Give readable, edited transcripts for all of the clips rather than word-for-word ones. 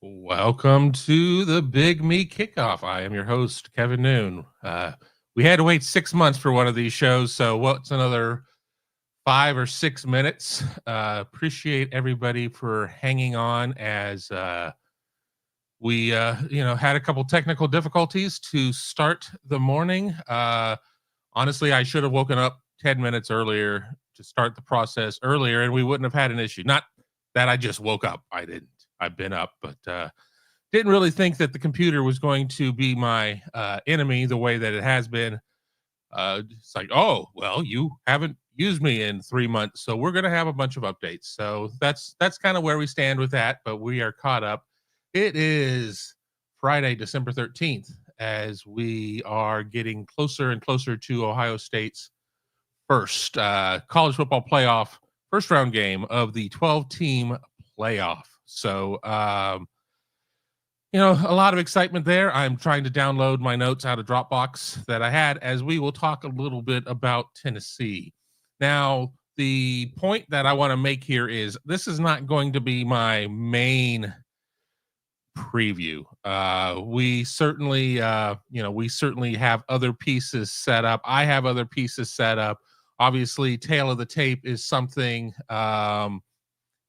Welcome to the Big Me Kickoff. I am your host, Kevin Noon. We had to wait 6 months for one of these shows, so what's another 5 or 6 minutes? Appreciate everybody for hanging on as we had a couple technical difficulties to start the morning. Honestly, I should have woken up 10 minutes earlier to start the process earlier, and we wouldn't have had an issue. Not that I just woke up. I didn't. I've been up, but didn't really think that the computer was going to be my enemy the way that it has been. It's like, oh, well, you haven't used me in 3 months, so we're going to have a bunch of updates. So that's kind of where we stand with that, but we are caught up. It is Friday, December 13th, as we are getting closer and closer to Ohio State's first college football playoff first round game of the 12-team playoff. So, a lot of excitement there. I'm trying to download my notes out of Dropbox that I had, as we will talk a little bit about Tennessee. Now, the point that I want to make here is this is not going to be my main preview. We certainly have other pieces set up. I have other pieces set up. Obviously, tail of the tape is something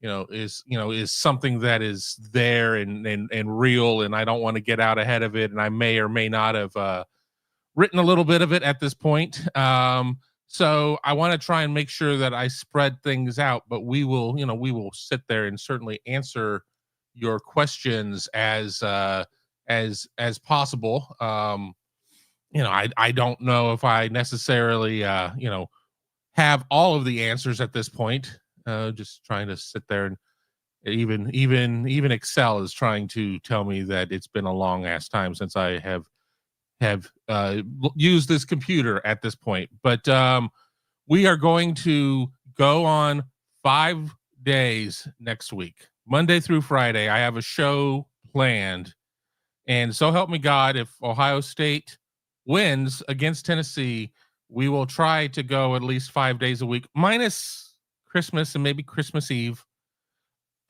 is something that is there and real, and I don't want to get out ahead of it, and I may or may not have written a little bit of it at this point. So I want to try and make sure that I spread things out, but we will sit there and certainly answer your questions as possible. I don't know if I necessarily have all of the answers at this point. Just trying to sit there, and even Excel is trying to tell me that it's been a long ass time since I have used this computer at this point. But we are going to go on 5 days next week, Monday through Friday. I have a show planned, and so help me God, if Ohio State wins against Tennessee, we will try to go at least 5 days a week, minus Christmas and maybe Christmas Eve,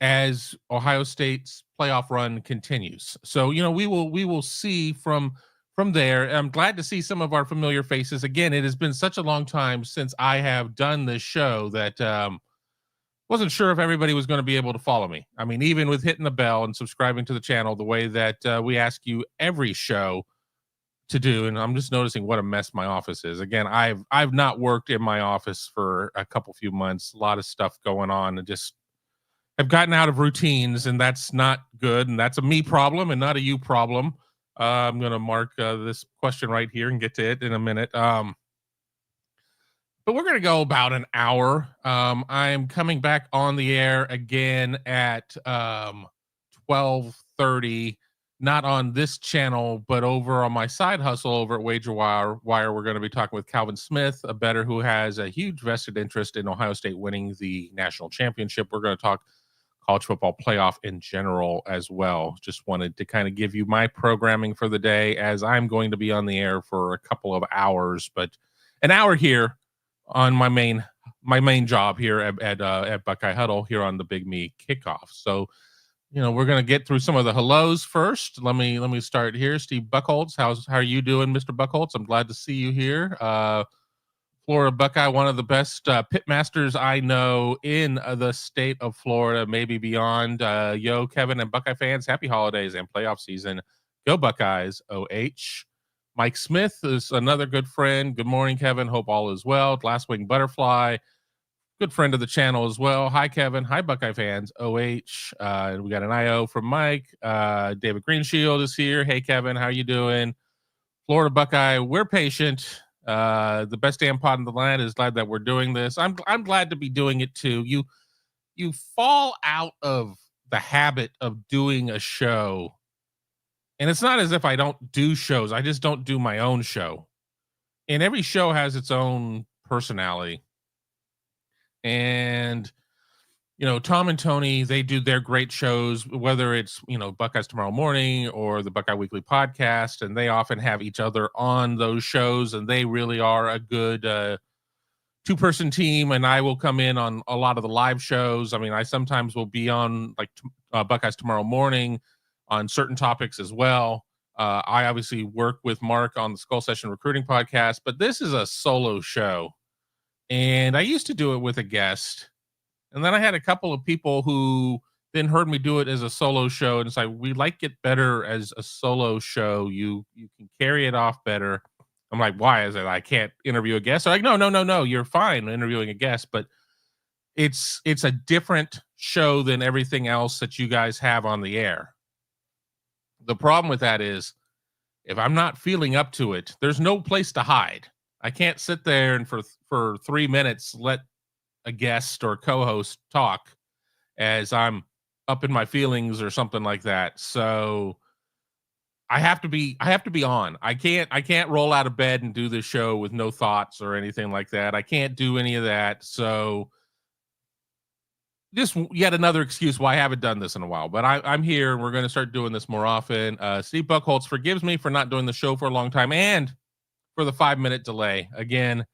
as Ohio State's playoff run continues. So, we will see from there. I'm glad to see some of our familiar faces again. It has been such a long time since I have done this show that wasn't sure if everybody was going to be able to follow me. I mean, even with hitting the bell and subscribing to the channel the way that we ask you every show to do, and I'm just noticing what a mess my office is. Again, I've not worked in my office for a few months. A lot of stuff going on, and just I've gotten out of routines, and that's not good. And that's a me problem and not a you problem. I'm going to mark this question right here and get to it in a minute. But we're going to go about an hour. I'm coming back on the air again at 12:30. Not on this channel, but over on my side hustle over at Wager Wire. We're going to be talking with Calvin Smith, a bettor who has a huge vested interest in Ohio State winning the national championship. We're going to talk college football playoff in general as well. Just wanted to kind of give you my programming for the day, as I'm going to be on the air for a couple of hours, but an hour here on my main job here at Buckeye Huddle here on the Big Me Kickoff. So, we're going to get through some of the hellos first. Let me start here. Steve Buckholz, how are you doing, Mr. Buckholz? I'm glad to see you here. Florida Buckeye, one of the best pitmasters I know in the state of Florida, maybe beyond. Yo, Kevin and Buckeye fans, happy holidays and playoff season. Go Buckeyes, OH. Mike Smith is another good friend. Good morning, Kevin. Hope all is well. Glasswing Butterfly, good friend of the channel as well. Hi, Kevin. Hi, Buckeye fans. OH. We got an IO from Mike. David Greenshield is here. Hey, Kevin. How you doing? Florida Buckeye, we're patient. The best damn pod in the land is glad that we're doing this. I'm glad to be doing it too. You fall out of the habit of doing a show. And it's not as if I don't do shows. I just don't do my own show. And every show has its own personality. And Tom and Tony, they do their great shows, whether it's Buckeyes Tomorrow Morning or the Buckeye Weekly Podcast, and they often have each other on those shows, and they really are a good two-person team. And I will come in on a lot of the live shows. I mean, I sometimes will be on like Buckeyes Tomorrow Morning on certain topics as well. I obviously work with Mark on the Skull Session Recruiting Podcast, but this is a solo show. And I used to do it with a guest. And then I had a couple of people who then heard me do it as a solo show, and it's like, we like it better as a solo show. You can carry it off better. I'm like, why is it I can't interview a guest? They're like, no, you're fine interviewing a guest, but it's a different show than everything else that you guys have on the air. The problem with that is, if I'm not feeling up to it, there's no place to hide. I can't sit there and for 3 minutes let a guest or co-host talk as I'm up in my feelings or something like that. So I have to be on. I can't roll out of bed and do this show with no thoughts or anything like that. I can't do any of that. So just yet another excuse why I haven't done this in a while, but I'm here and we're going to start doing this more often. Steve Buckholz forgives me for not doing the show for a long time and for the 5-minute delay. Again,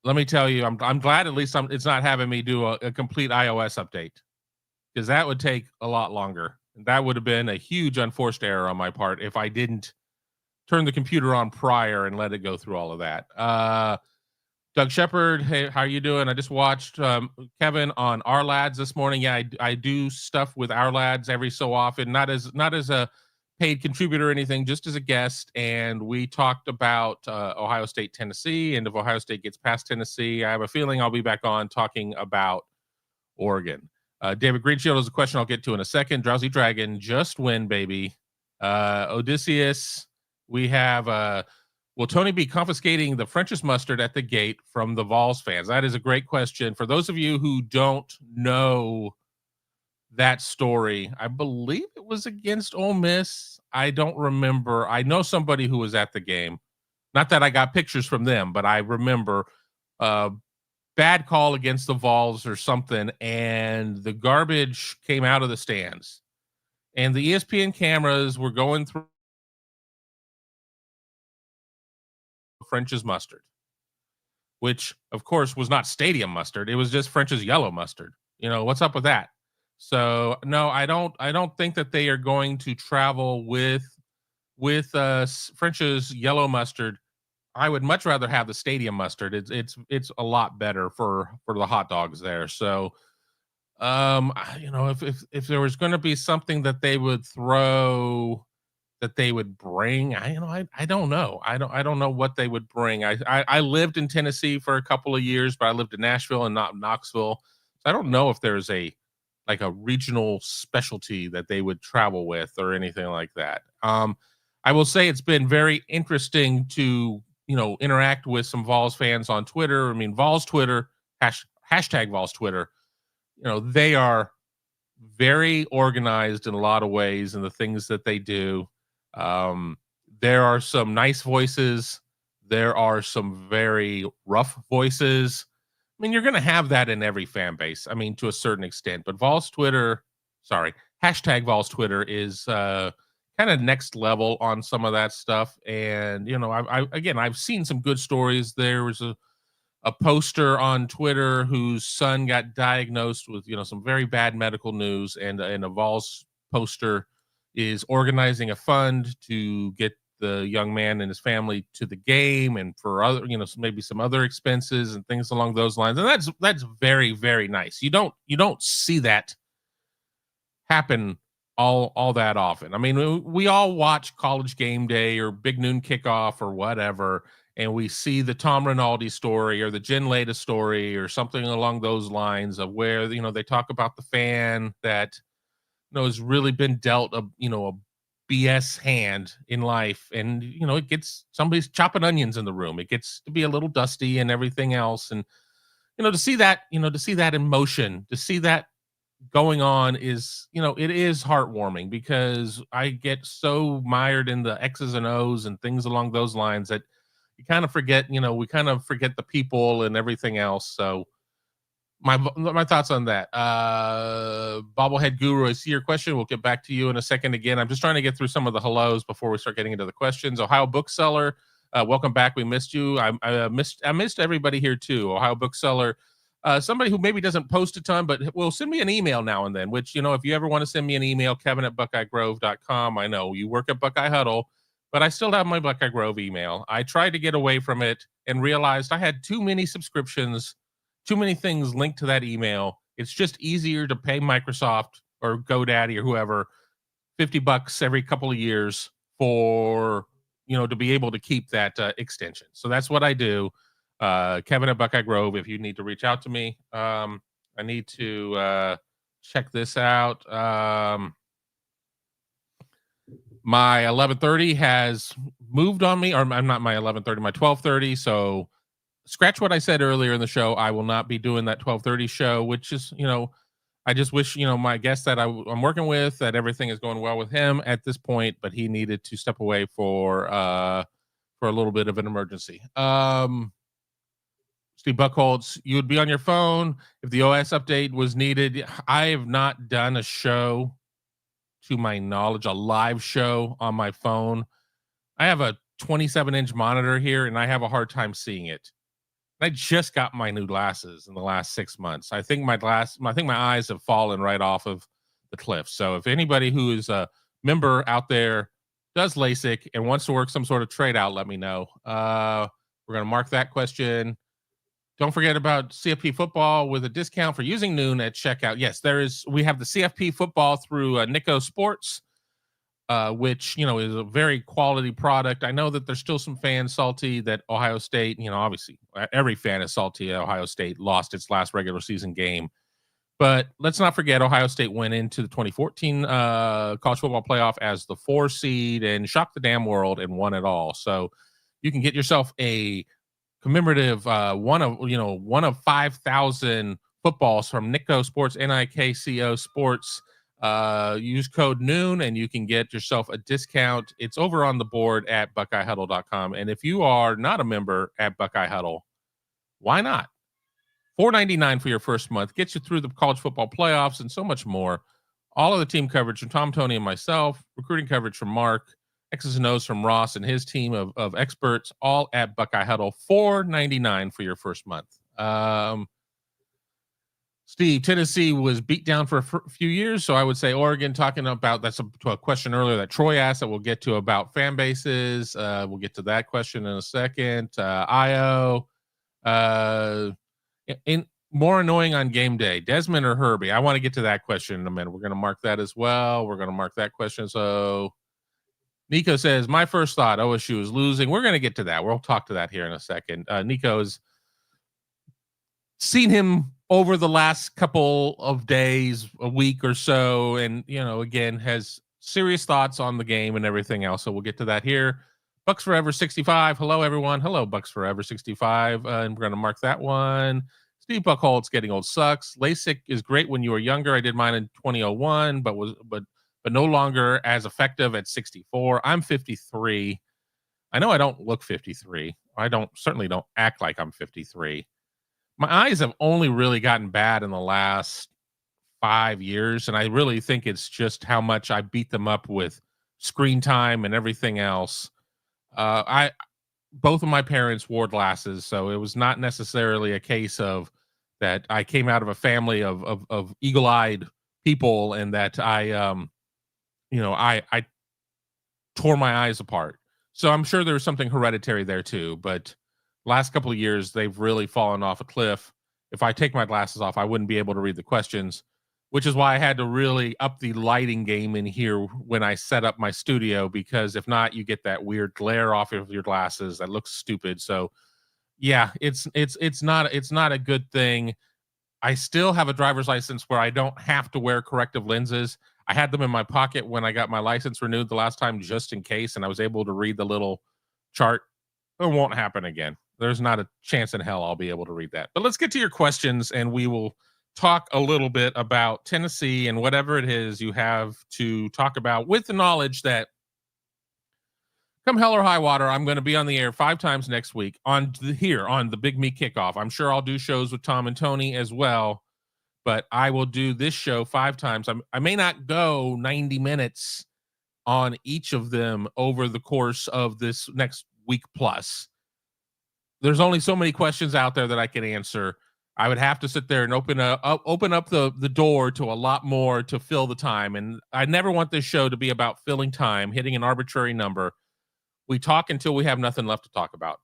let me tell you, I'm glad at least it's not having me do a complete iOS update, because that would take a lot longer. That would have been a huge unforced error on my part if I didn't turn the computer on prior and let it go through all of that. Doug Shepard, hey, how are you doing? I just watched Kevin on Our Lads this morning. Yeah, I do stuff with Our Lads every so often, not as a paid contributor or anything, just as a guest. And we talked about Ohio State, Tennessee, and if Ohio State gets past Tennessee, I have a feeling I'll be back on talking about Oregon. David Greenshield has a question I'll get to in a second. Drowsy Dragon, just win, baby. Odysseus, we have... will Tony be confiscating the French's mustard at the gate from the Vols fans? That is a great question. For those of you who don't know that story, I believe it was against Ole Miss. I don't remember. I know somebody who was at the game. Not that I got pictures from them, but I remember bad call against the Vols or something, and the garbage came out of the stands. And the ESPN cameras were going through French's mustard, which of course was not stadium mustard. It was just French's yellow mustard. You know, what's up with that? So no, I don't think that they are going to travel with French's yellow mustard. I would much rather have the stadium mustard. It's a lot better for the hot dogs there. So you know, if there was going to be something that they would throw, that they would bring, I don't know. I don't know what they would bring. I lived in Tennessee for a couple of years, but I lived in Nashville and not Knoxville. So I don't know if there's a regional specialty that they would travel with or anything like that. I will say it's been very interesting to, you know, interact with some Vols fans on Twitter. I mean, Vols Twitter, hashtag Vols Twitter, you know, they are very organized in a lot of ways in the things that they do. There are some nice voices. There are some very rough voices. I mean, you're going to have that in every fan base. I mean, to a certain extent, but hashtag Vols Twitter is, kind of next level on some of that stuff. And, you know, I've seen some good stories. There was a poster on Twitter whose son got diagnosed with, you know, some very bad medical news, and a Vols poster is organizing a fund to get the young man and his family to the game, and for other, you know, maybe some other expenses and things along those lines. And that's very, very nice. You don't see that happen all that often. I mean, we all watch College Game Day or Big Noon Kickoff or whatever, and we see the Tom Rinaldi story or the Jen Leda story or something along those lines of where, you know, they talk about the fan that, you know, has really been dealt a BS hand in life, and, you know, it gets, somebody's chopping onions in the room. It gets to be a little dusty and everything else. And, you know, to see that in motion, to see that going on is, you know, it is heartwarming, because I get so mired in the X's and O's and things along those lines that you kind of forget, you know, we kind of forget the people and everything else. So my thoughts on that. Bobblehead Guru, I see your question. We'll get back to you in a second. Again, I'm just trying to get through some of the hellos before we start getting into the questions. Ohio Bookseller, welcome back. We missed you. I missed everybody here too. Ohio Bookseller, somebody who maybe doesn't post a ton, but will send me an email now and then, which, if you ever want to send me an email, Kevin@BuckeyeGrove.com. I know you work at Buckeye Huddle, but I still have my Buckeye Grove email. I tried to get away from it and realized I had too many subscriptions, too many things linked to that email. It's just easier to pay Microsoft or GoDaddy or whoever $50 every couple of years for, to be able to keep that extension. So that's what I do. Kevin@Buckeye Grove, if you need to reach out to me. I need to check this out. My 11:30 has moved on me, or I'm not my 11:30, my 12:30. So scratch what I said earlier in the show. I will not be doing that 12:30 show, which is, I just wish, my guest that I'm working with, that everything is going well with him at this point, but he needed to step away for a little bit of an emergency. Steve Buckholz, you would be on your phone if the OS update was needed. I have not done a show, to my knowledge, a live show on my phone. I have a 27-inch monitor here, and I have a hard time seeing it. I just got my new glasses in the last 6 months. I think my eyes have fallen right off of the cliff. So if anybody who is a member out there does LASIK and wants to work some sort of trade out, let me know. We're going to mark that question. Don't forget about CFP football with a discount for using Noon at checkout. Yes, we have the CFP football through Nico Sports, which, is a very quality product. I know that there's still some fans salty that Ohio State, obviously every fan is salty that Ohio State lost its last regular season game. But let's not forget Ohio State went into the 2014 college football playoff as the 4 seed and shocked the damn world and won it all. So you can get yourself a commemorative one of 5,000 footballs from Nico Sports, NIKCO Sports. Use code Noon and you can get yourself a discount. It's over on the board at BuckeyeHuddle.com. And if you are not a member at Buckeye Huddle, why not? $4.99 for your first month gets you through the college football playoffs and so much more. All of the team coverage from Tom, Tony, and myself, recruiting coverage from Mark, X's and O's from Ross and his team of experts, all at Buckeye Huddle. $4.99 for your first month. Steve, Tennessee was beat down for a few years, so I would say Oregon. Talking about that's to a question earlier that Troy asked that we'll get to about fan bases. We'll get to that question in a second. IO, in more annoying on game day, Desmond or Herbie? I want to get to that question in a minute. We're going to mark that as well. We're going to mark that question. So Nico says, my first thought, OSU is losing. We're going to get to that. We'll talk to that here in a second. Nico's seen him over the last couple of days, a week or so, and, again, has serious thoughts on the game and everything else. So we'll get to that here. Bucks Forever 65. Hello, everyone. Hello, Bucks Forever 65. And we're going to mark that one. Steve Buckholz, getting old sucks. LASIK is great when you were younger. I did mine in 2001, but no longer as effective at 64. I'm 53. I know I don't look 53. I certainly don't act like I'm 53. My eyes have only really gotten bad in the last 5 years, and I really think it's just how much I beat them up with screen time and everything else. Both of my parents wore glasses, so it was not necessarily a case of that I came out of a family of eagle-eyed people and that I tore my eyes apart. So I'm sure there's something hereditary there too, but last couple of years, they've really fallen off a cliff. If I take my glasses off, I wouldn't be able to read the questions, which is why I had to really up the lighting game in here when I set up my studio, because if not, you get that weird glare off of your glasses that looks stupid. So yeah, it's not a good thing. I still have a driver's license where I don't have to wear corrective lenses. I had them in my pocket when I got my license renewed the last time, just in case, and I was able to read the little chart. It won't happen again. There's not a chance in hell I'll be able to read that. But let's get to your questions, and we will talk a little bit about Tennessee and whatever it is you have to talk about, with the knowledge that come hell or high water, I'm going to be on the air 5 times next week on the Big Me Kickoff. I'm sure I'll do shows with Tom and Tony as well, but I will do this show 5 times. I may not go 90 minutes on each of them over the course of this next week plus. There's only so many questions out there that I can answer. I would have to sit there and open up the door to a lot more to fill the time. And I never want this show to be about filling time, hitting an arbitrary number. We talk until we have nothing left to talk about.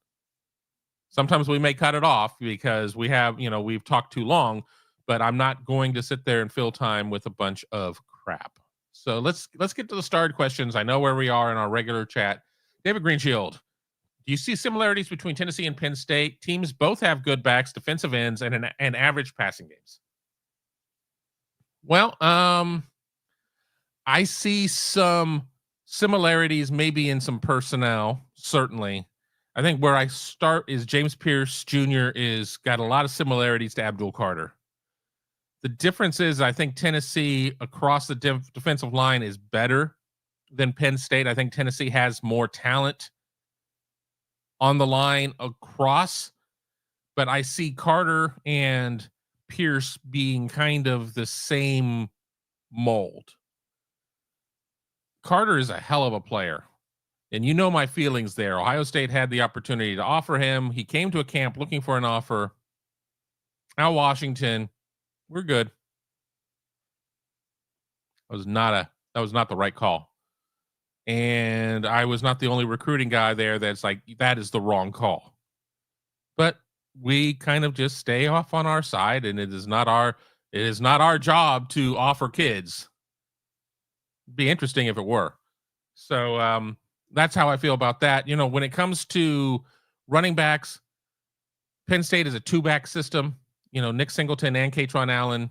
Sometimes we may cut it off because we've talked too long, but I'm not going to sit there and fill time with a bunch of crap. So let's get to the starred questions. I know where we are in our regular chat. David Greenshield, do you see similarities between Tennessee and Penn State? Teams both have good backs, defensive ends, and average passing games. Well, I see some similarities maybe in some personnel, certainly. I think where I start is James Pierce Jr. is got a lot of similarities to Abdul Carter. The difference is I think Tennessee across the defensive line is better than Penn State. I think Tennessee has more talent on the line across, but I see Carter and Pierce being kind of the same mold. Carter is a hell of a player. And you know my feelings there. Ohio State had the opportunity to offer him. He came to a camp looking for an offer. Now Washington, we're good. That was not the right call. And I was not the only recruiting guy there that's like, that is the wrong call. But we kind of just stay off on our side, and it is not our job to offer kids. It'd be interesting if it were. So that's how I feel about that. When it comes to running backs, Penn State is a two-back system. Nick Singleton and Katron Allen.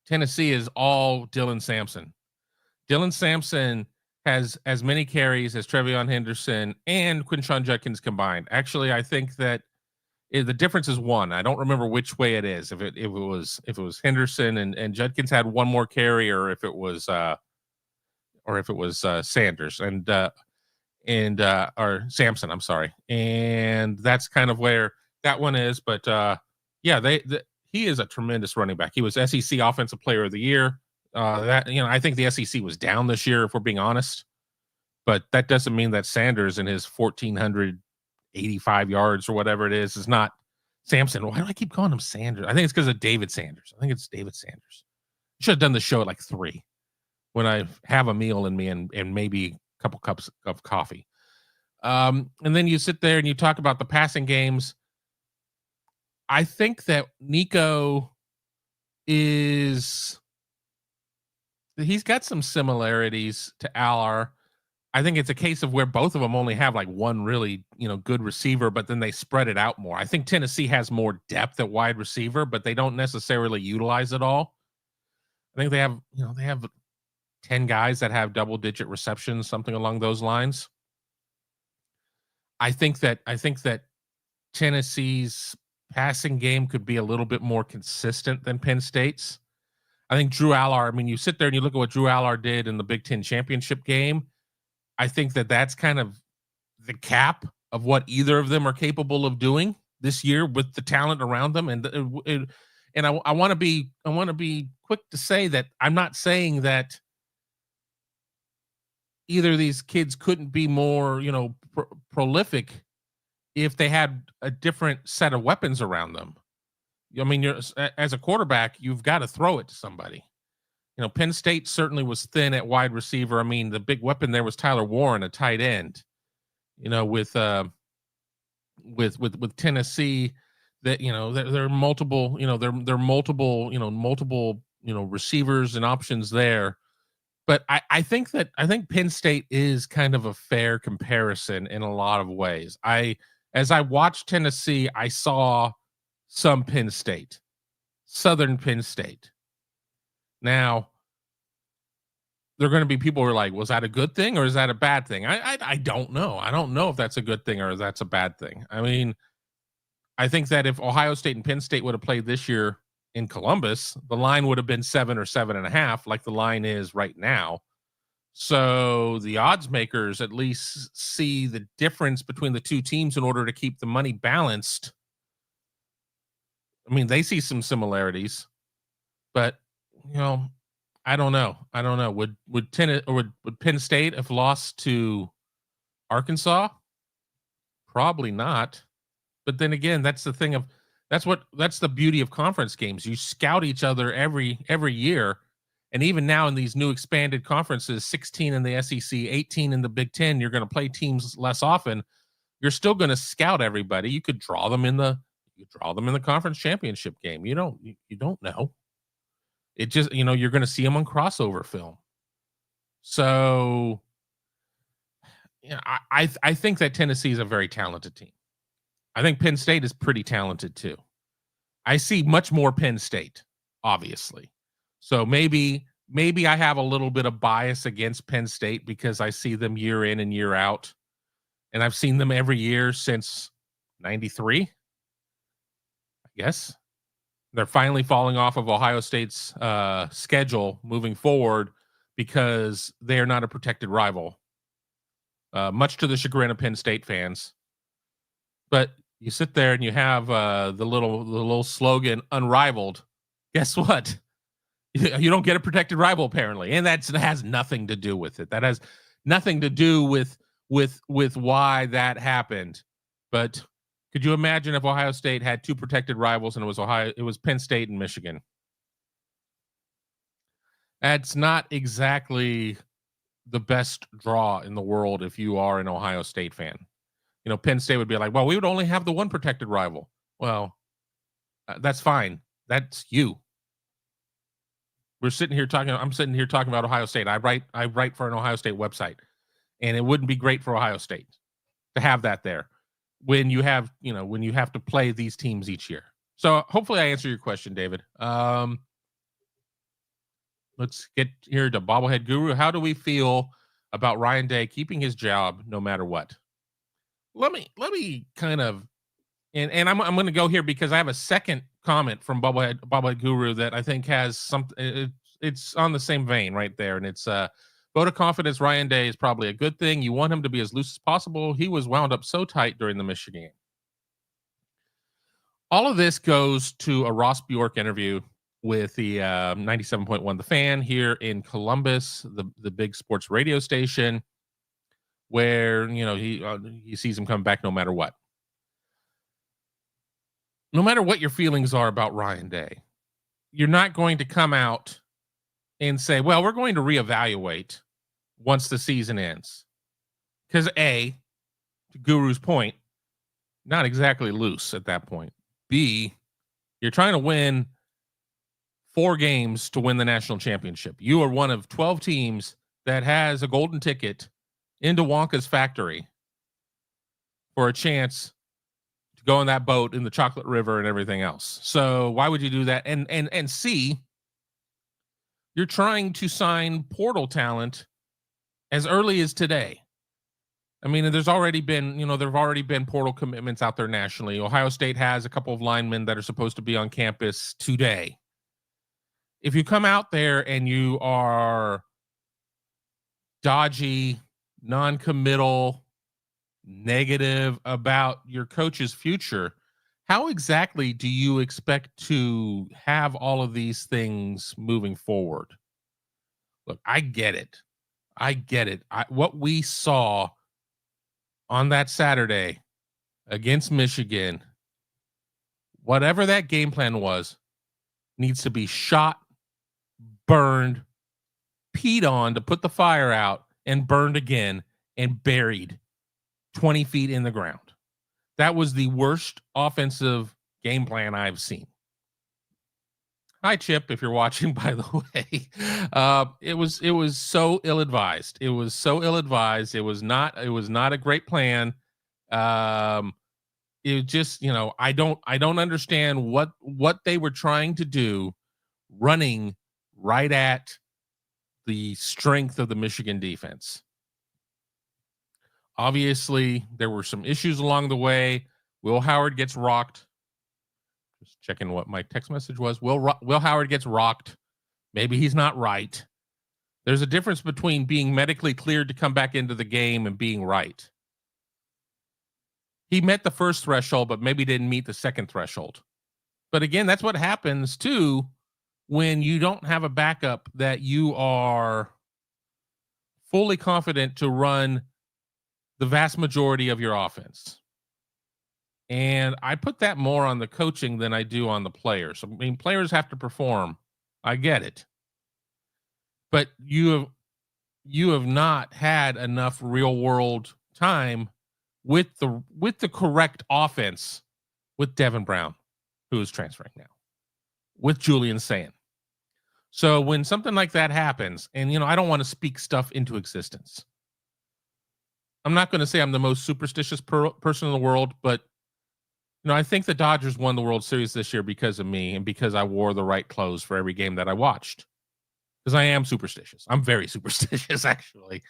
Tennessee is all Dylan Sampson. Dylan Sampson has as many carries as Trevion Henderson and Quinshon Judkins combined. Actually, I think that the difference is one. I don't remember which way it is. If it was Henderson and Judkins had one more carry, or if it was Sanders or Sampson. I'm sorry, and that's kind of where that one is. But he is a tremendous running back. He was SEC Offensive Player of the Year. I think the SEC was down this year, if we're being honest. But that doesn't mean that Sanders and his 1,485 yards or whatever it is not Sampson. Why do I keep calling him Sanders? I think it's because of David Sanders. I think it's David Sanders. Should have done the show at like 3 when I have a meal in me and maybe a couple cups of coffee. And then you sit there and you talk about the passing games. I think that Nico he's got some similarities to Aller. I think it's a case of where both of them only have like one really, good receiver, but then they spread it out more. I think Tennessee has more depth at wide receiver, but they don't necessarily utilize it all. I think they have 10 guys that have double-digit receptions, something along those lines. I think that Tennessee's passing game could be a little bit more consistent than Penn State's. I think Drew Aller, you sit there and you look at what Drew Aller did in the Big Ten championship game. I think that that's kind of the cap of what either of them are capable of doing this year with the talent around them. And I want to be quick to say that I'm not saying that either of these kids couldn't be more, prolific if they had a different set of weapons around them. You're as a quarterback, you've got to throw it to somebody. Penn State certainly was thin at wide receiver. The big weapon there was Tyler Warren, a tight end. With Tennessee, that there are multiple, there are multiple, receivers and options there. But I think Penn State is kind of a fair comparison in a lot of ways. As I watched Tennessee, I saw some Penn State, Southern Penn State. Now, there are going to be people who are like, was that a good thing or is that a bad thing? I don't know. I don't know if that's a good thing or if that's a bad thing. I think that if Ohio State and Penn State would have played this year in Columbus, the line would have been 7 or 7.5, like the line is right now. So the odds makers at least see the difference between the two teams in order to keep the money balanced. They see some similarities, but I don't know. Would Penn State have lost to Arkansas? Probably not. But then again, that's the thing of That's the beauty of conference games. You scout each other every year. And even now in these new expanded conferences, 16 in the SEC, 18 in the Big Ten, you're going to play teams less often. You're still going to scout everybody. You could draw them in the conference championship game. You don't know. It just, you're going to see them on crossover film. So yeah, I think that Tennessee is a very talented team. I think Penn State is pretty talented too. I see much more Penn State, obviously. So maybe I have a little bit of bias against Penn State because I see them year in and year out. And I've seen them every year since 93, I guess. They're finally falling off of Ohio State's schedule moving forward because they are not a protected rival, much to the chagrin of Penn State fans. But you sit there and you have the little slogan, unrivaled. Guess what? You don't get a protected rival, apparently. And that has nothing to do with it. That has nothing to do with why that happened. But could you imagine if Ohio State had two protected rivals and it was Penn State and Michigan? That's not exactly the best draw in the world if you are an Ohio State fan. Penn State would be like, well, we would only have the one protected rival. Well, that's fine. That's you. I'm sitting here talking about Ohio State. I write for an Ohio State website, and it wouldn't be great for Ohio State to have that there when you have to play these teams each year. So hopefully I answer your question, David. Let's get here to Bobblehead Guru. How do we feel about Ryan Day keeping his job no matter what? Let me kind of, and I'm going to go here because I have a second comment from Bobblehead Guru that I think has something. It's on the same vein right there, and it's vote of confidence. Ryan Day is probably a good thing. You want him to be as loose as possible. He was wound up so tight during the Michigan game. All of this goes to a Ross Bjork interview with the 97.1 The Fan here in Columbus, the big sports radio station, where he sees him come back no matter what. No matter what your feelings are about Ryan Day, you're not going to come out and say, well, we're going to reevaluate once the season ends. Because A, to Guru's point, not exactly loose at that point. B, you're trying to win 4 games to win the national championship. You are one of 12 teams that has a golden ticket into Wonka's factory for a chance to go on that boat in the chocolate river and everything else. So why would you do that? And C, you're trying to sign portal talent as early as today. I mean, there's already been, there've already been portal commitments out there nationally. Ohio State has a couple of linemen that are supposed to be on campus today. If you come out there and you are dodgy, non-committal, negative about your coach's future, how exactly do you expect to have all of these things moving forward? Look, I get it. What we saw on that Saturday against Michigan, whatever that game plan was, needs to be shot, burned, peed on to put the fire out, and burned again and buried 20 feet in the ground. That was the worst offensive game plan I've seen. Hi, Chip, if you're watching, by the way. It was so ill-advised. It was not a great plan. It just, I don't understand what they were trying to do, running right at the strength of the Michigan defense. Obviously, there were some issues along the way. Will Howard gets rocked. Just checking what my text message was. Will Howard gets rocked. Maybe he's not right. There's a difference between being medically cleared to come back into the game and being right. He met the first threshold, but maybe didn't meet the second threshold. But again, that's what happens too when you don't have a backup that you are fully confident to run the vast majority of your offense. And I put that more on the coaching than I do on the players. I mean, players have to perform. I get it. But you have not had enough real world time with the correct offense with Devin Brown, who is transferring now, with Julian Sand. So when something like that happens, and I don't want to speak stuff into existence. I'm not going to say I'm the most superstitious person in the world, but I think the Dodgers won the World Series this year because of me and because I wore the right clothes for every game that I watched. Because I am superstitious. I'm very superstitious, actually.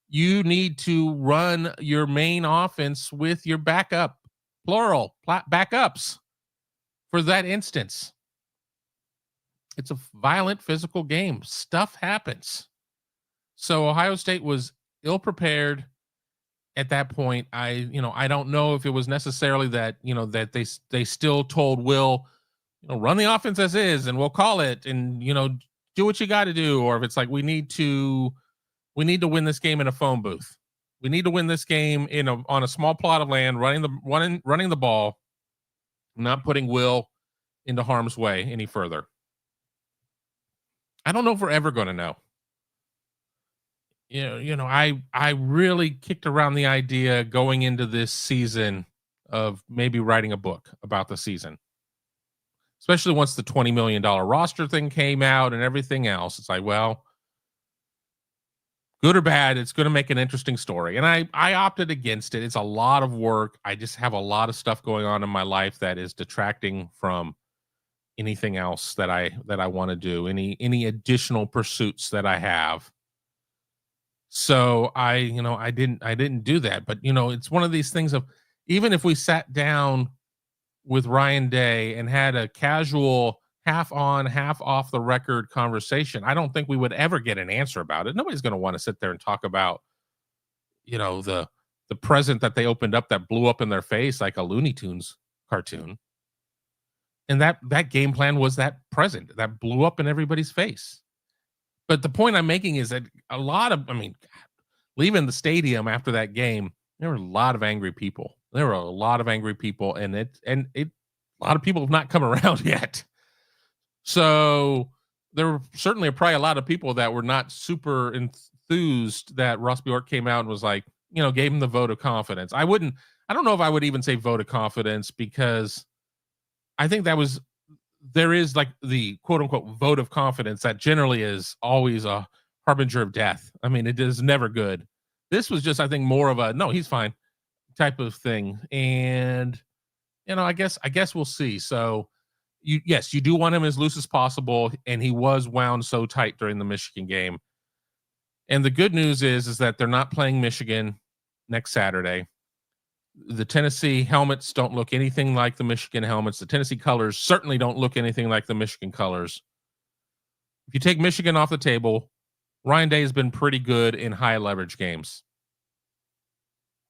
You need to run your main offense with your backup, plural, backups for that instance. It's a violent, physical game. Stuff happens. So Ohio State was ill-prepared at that point. I don't know if it was necessarily that, that they still told Will, run the offense as is and we'll call it and, do what you got to do. Or if it's like, we need to win this game in a phone booth. We need to win this game on a small plot of land, running the ball, not putting Will into harm's way any further. I don't know if we're ever going to know. I really kicked around the idea going into this season of maybe writing a book about the season, especially once the $20 million roster thing came out and everything else. It's like, well, good or bad, it's going to make an interesting story. And I opted against it. It's a lot of work. I just have a lot of stuff going on in my life that is detracting from anything else that I want to do, any additional pursuits that I have. So I didn't do that. But, it's one of these things of, even if we sat down with Ryan Day and had a casual half on, half off the record conversation, I don't think we would ever get an answer about it. Nobody's going to want to sit there and talk about, the present that they opened up that blew up in their face like a Looney Tunes cartoon. And that game plan was that present that blew up in everybody's face. But the point I'm making is that leaving the stadium after that game, there were a lot of angry people. And a lot of people have not come around yet. So there were certainly probably a lot of people that were not super enthused that Ross Bjork came out and was like, gave him the vote of confidence. I don't know if I would even say vote of confidence, because I think there is like the quote unquote vote of confidence that generally is always a harbinger of death. I mean, it is never good. This was just, I think, more of a, no, he's fine type of thing. And, I guess we'll see. So you do want him as loose as possible. And he was wound so tight during the Michigan game. And the good news is that they're not playing Michigan next Saturday. The Tennessee helmets don't look anything like the Michigan helmets. The Tennessee colors certainly don't look anything like the Michigan colors. If you take Michigan off the table, Ryan Day has been pretty good in high leverage games.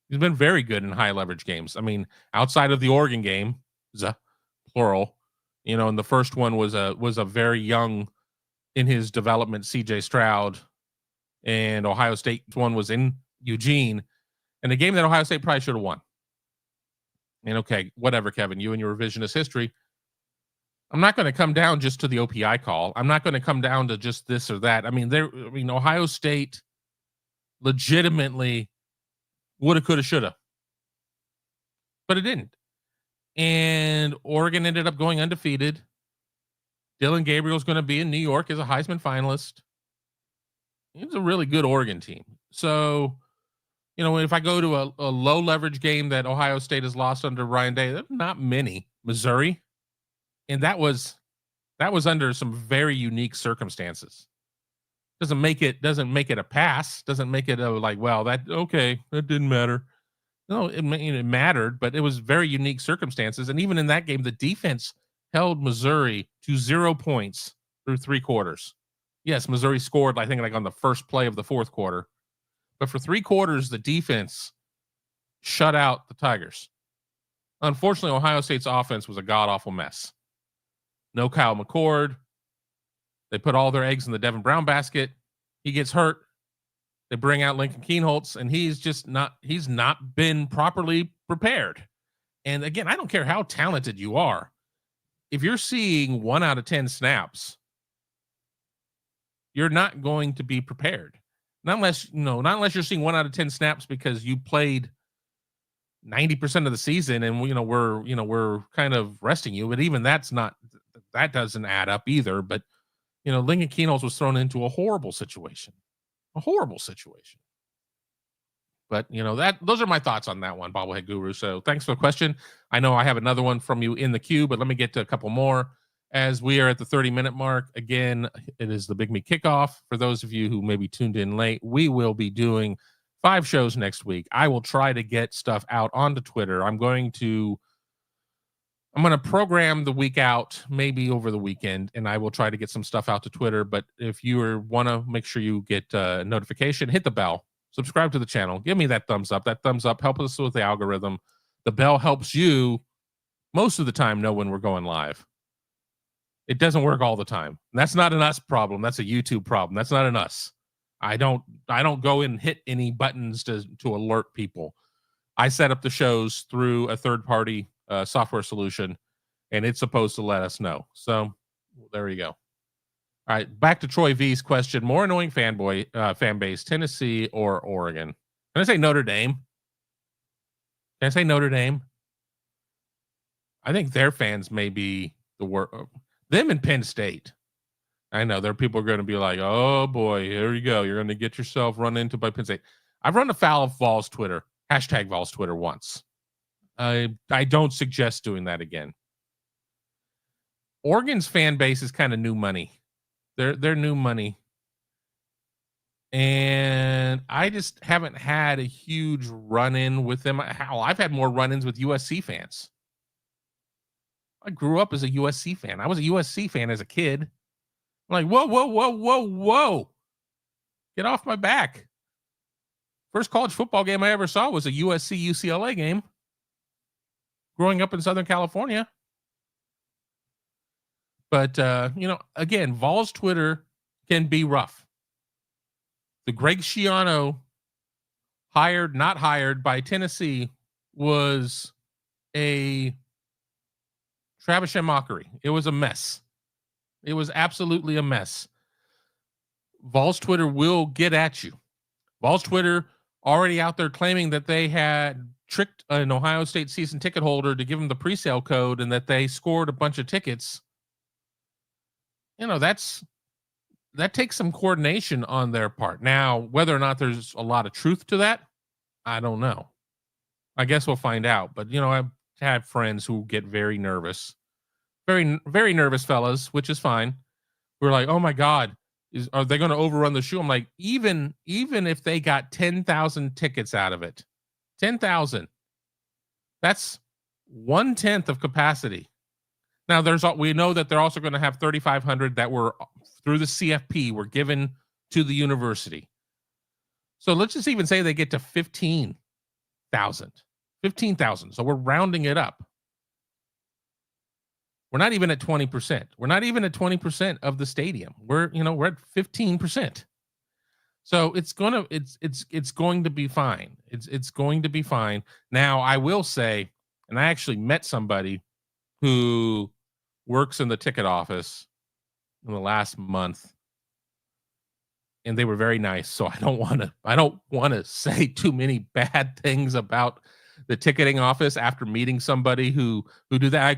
He's been very good in high leverage games. I mean, outside of the Oregon game, plural, and the first one was a very young in his development CJ Stroud, and Ohio State one was in Eugene, and a game that Ohio State probably should have won. And okay, whatever, Kevin, you and your revisionist history. I'm not going to come down just to the OPI call. I'm not going to come down to just this or that. I mean, Ohio State legitimately woulda, coulda, shoulda, but it didn't. And Oregon ended up going undefeated. Dylan Gabriel's going to be in New York as a Heisman finalist. It's a really good Oregon team. So, if I go to a low leverage game that Ohio State has lost under Ryan Day, there's not many. Missouri, and that was under some very unique circumstances. Doesn't make it a pass. Doesn't make it that didn't matter. No, it mattered, but it was very unique circumstances. And even in that game, the defense held Missouri to 0 points through 3 quarters. Yes, Missouri scored, I think, on the first play of the fourth quarter. But for 3 quarters, the defense shut out the Tigers. Unfortunately, Ohio State's offense was a god-awful mess. No Kyle McCord. They put all their eggs in the Devin Brown basket. He gets hurt. They bring out Lincoln Kienholz, and he's not been properly prepared. And again, I don't care how talented you are. If you're seeing 1 out of 10 snaps, you're not going to be prepared. Not unless you're seeing 1 out of 10 snaps because you played 90% of the season and we're kind of resting you. But even that doesn't add up either. But Lincoln Keno's was thrown into a horrible situation. A horrible situation. But those are my thoughts on that one, Bobblehead Guru. So thanks for the question. I know I have another one from you in the queue, but let me get to a couple more as we are at the 30-minute mark. Again, it is the Big Me Kickoff. For those of you who maybe tuned in late, we will be doing 5 shows next week. I will try to get stuff out onto Twitter. I'm going to program the week out, maybe over the weekend, and I will try to get some stuff out to Twitter. But if you want to make sure you get a notification, hit the bell. Subscribe to the channel. Give me that thumbs up. That thumbs up helps us with the algorithm. The bell helps you most of the time know when we're going live. It doesn't work all the time. And that's not an us problem. That's a YouTube problem. That's not an us. I don't go and hit any buttons to alert people. I set up the shows through a third-party software solution, and it's supposed to let us know. So there you go. All right, back to Troy V's question. More annoying fan base, Tennessee or Oregon? Can I say Notre Dame? Can I say Notre Dame? I think their fans may be the worst. Them and Penn State. I know there are people going to be like, oh boy, here you go. You're going to get yourself run into by Penn State. I've run afoul of Vols Twitter, #Vols Twitter once. I don't suggest doing that again. Oregon's fan base is kind of new money. They're new money. And I just haven't had a huge run-in with them. I've had more run-ins with USC fans. I grew up as a USC fan. I was a USC fan as a kid. I'm like, whoa. Get off my back. First college football game I ever saw was a USC-UCLA game. Growing up in Southern California. But, again, Vols Twitter can be rough. The Greg Schiano not hired by Tennessee was a Travis mockery. It was a mess. It was absolutely a mess. Vols Twitter will get at you. Vols Twitter already out there claiming that they had tricked an Ohio State season ticket holder to give them the presale code and that they scored a bunch of tickets. That takes some coordination on their part. Now, whether or not there's a lot of truth to that, I don't know. I guess we'll find out. But, I've had friends who get very nervous. Very, very nervous fellas, which is fine. We're like, oh my God, are they going to overrun the shoe? I'm like, even if they got 10,000 tickets out of it, 10,000, that's 1/10 of capacity. Now, we know that they're also going to have 3,500 that were through the CFP were given to the university. So let's just even say they get to 15,000. 15,000. So we're rounding it up. We're not even at 20%. We're not even at 20% of the stadium. We're at 15%. So it's going to be fine. It's going to be fine. Now, I will say, and I actually met somebody who works in the ticket office in the last month, and they were very nice. So I don't want to say too many bad things about the ticketing office after meeting somebody who do that.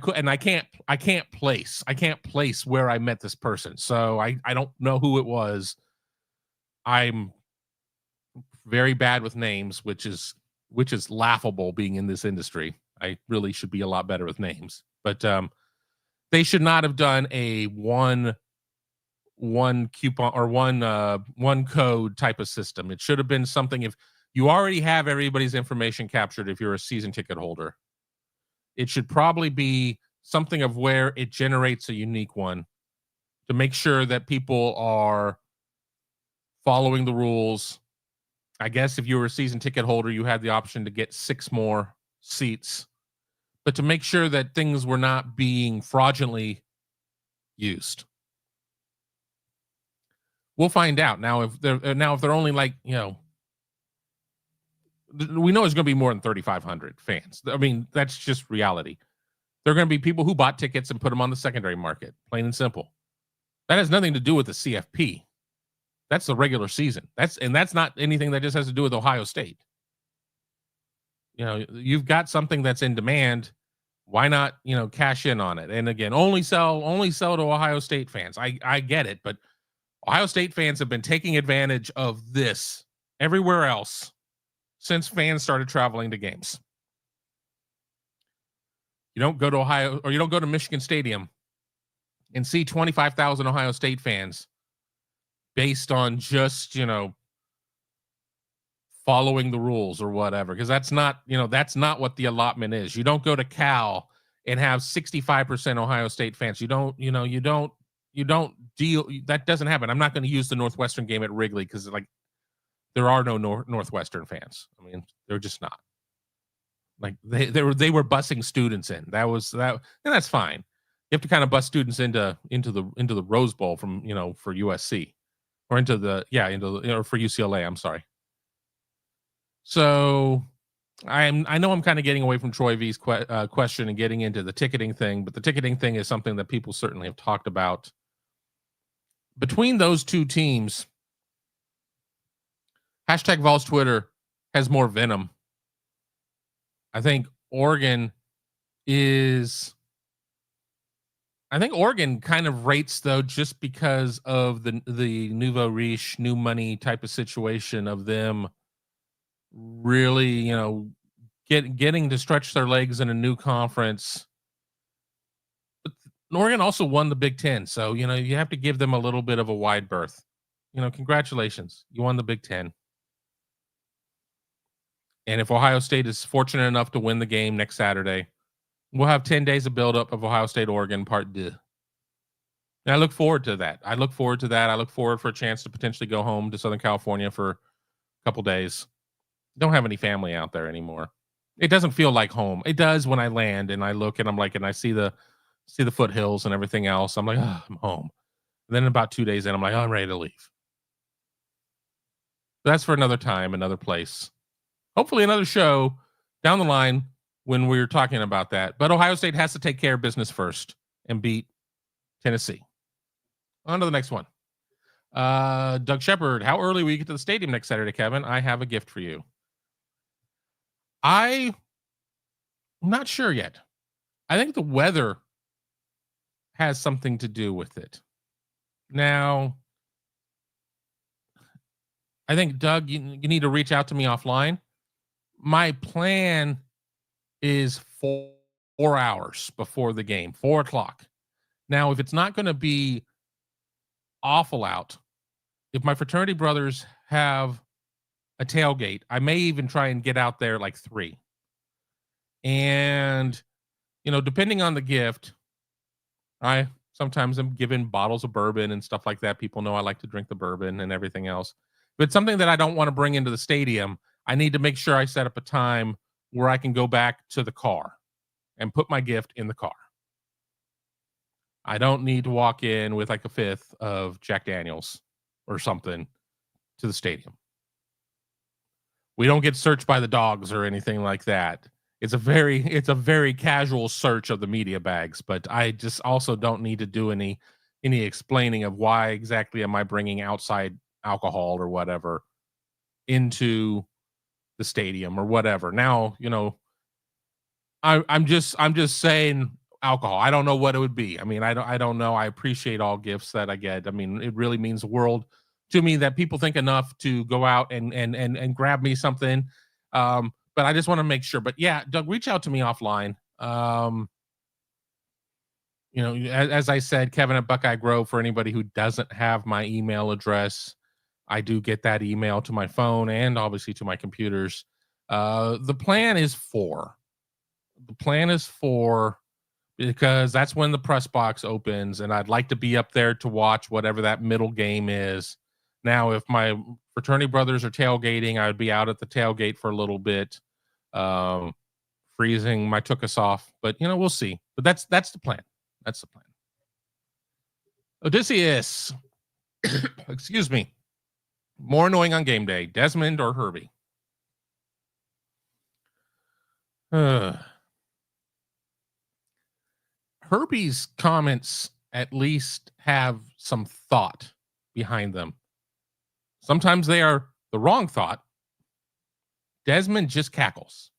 I can't place where I met this person. So I don't know who it was. I'm very bad with names, which is laughable being in this industry. I really should be a lot better with names, but they should not have done a one coupon or one code type of system. It should have been something, if you already have everybody's information captured, if you're a season ticket holder, it should probably be something of where it generates a unique one to make sure that people are following the rules. I guess if you were a season ticket holder, you had the option to get 6 more seats, but to make sure that things were not being fraudulently used. We'll find out. Now, if they're only like, we know it's going to be more than 3,500 fans. I mean, that's just reality. There are going to be people who bought tickets and put them on the secondary market, plain and simple. That has nothing to do with the CFP. That's the regular season. That's not anything that just has to do with Ohio State. You know, you've got something that's in demand. Why not, cash in on it? And again, only sell to Ohio State fans. I get it, but Ohio State fans have been taking advantage of this everywhere else since fans started traveling to games. You don't go to Ohio, or you don't go to Michigan Stadium and see 25,000 Ohio State fans based on just, following the rules or whatever, because that's not what the allotment is. You don't go to Cal and have 65% Ohio State fans. You don't deal. That doesn't happen. I'm not going to use the Northwestern game at Wrigley because there are no Northwestern fans. I mean, they're just not. Like they were busing students in. And that's fine. You have to kind of bus students into the Rose Bowl from for USC or for UCLA. I'm sorry. So I know I'm kind of getting away from Troy V's question and getting into the ticketing thing, but the ticketing thing is something that people certainly have talked about. Between those two teams, #Vols Twitter has more venom. I think Oregon kind of rates, though, just because of the nouveau riche, new money type of situation of them really, getting to stretch their legs in a new conference. But Oregon also won the Big Ten, so you have to give them a little bit of a wide berth. Congratulations, you won the Big Ten. And if Ohio State is fortunate enough to win the game next Saturday, we'll have 10 days of buildup of Ohio State, Oregon, Part 2. And I look forward to that. I look forward for a chance to potentially go home to Southern California for a couple days. Don't have any family out there anymore. It doesn't feel like home. It does when I land and I look and I'm like, and I see the foothills and everything else. I'm like, oh, I'm home. And then about 2 days in, I'm like, oh, I'm ready to leave. But that's for another time, another place. Hopefully another show down the line when we're talking about that. But Ohio State has to take care of business first and beat Tennessee. On to the next one. Doug Shepard, how early will you get to the stadium next Saturday, Kevin? I have a gift for you. I'm not sure yet. I think the weather has something to do with it. Now, I think, Doug, you need to reach out to me offline. My plan is 4 hours before the game, 4 o'clock. Now, if it's not going to be awful out, if my fraternity brothers have a tailgate, I may even try and get out there like 3. And, depending on the gift, I sometimes am given bottles of bourbon and stuff like that. People know I like to drink the bourbon and everything else. But something that I don't want to bring into the stadium, I need to make sure I set up a time where I can go back to the car and put my gift in the car. I don't need to walk in with like a 5th of Jack Daniels or something to the stadium. We don't get searched by the dogs or anything like that. It's a very casual search of the media bags, but I just also don't need to do any explaining of why exactly am I bringing outside alcohol or whatever into the stadium or whatever. Now, I'm just saying alcohol. I don't know what it would be. I mean, I don't know. I appreciate all gifts that I get. I mean, it really means the world to me that people think enough to go out and grab me something. But I just want to make sure. But yeah, Doug, reach out to me offline. As I said, Kevin at Buckeye Grove, for anybody who doesn't have my email address, I do get that email to my phone and obviously to my computers. The plan is 4. The plan is 4 because that's when the press box opens, and I'd like to be up there to watch whatever that middle game is. Now, if my fraternity brothers are tailgating, I would be out at the tailgate for a little bit, freezing my tuchus off. But, we'll see. But that's the plan. That's the plan. Odysseus. Excuse me. More annoying on game day, Desmond or Herbie? Herbie's comments at least have some thought behind them. Sometimes they are the wrong thought. Desmond just cackles.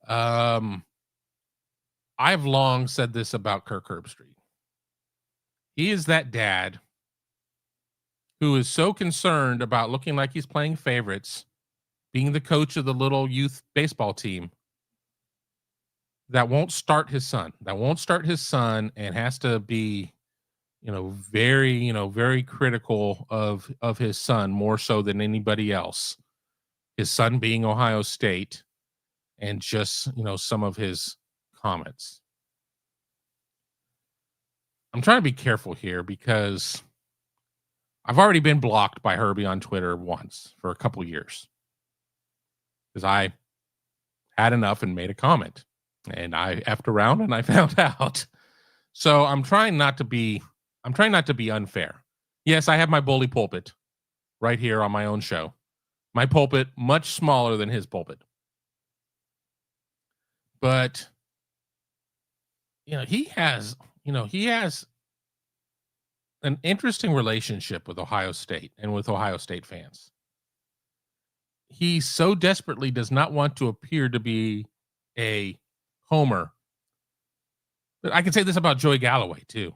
I've long said this about Kirk Herbstreit. He is that dad who is so concerned about looking like he's playing favorites, being the coach of the little youth baseball team, that won't start his son, and has to be, very critical of his son, more so than anybody else. His son being Ohio State, and just, some of his comments. I'm trying to be careful here because I've already been blocked by Herbie on Twitter once for a couple years because I had enough and made a comment, and I effed around and I found out. So I'm trying not to be unfair. Yes, I have my bully pulpit right here on my own show. My pulpit much smaller than his pulpit. But he has an interesting relationship with Ohio State and with Ohio State fans. He so desperately does not want to appear to be a homer. But I can say this about Joey Galloway too,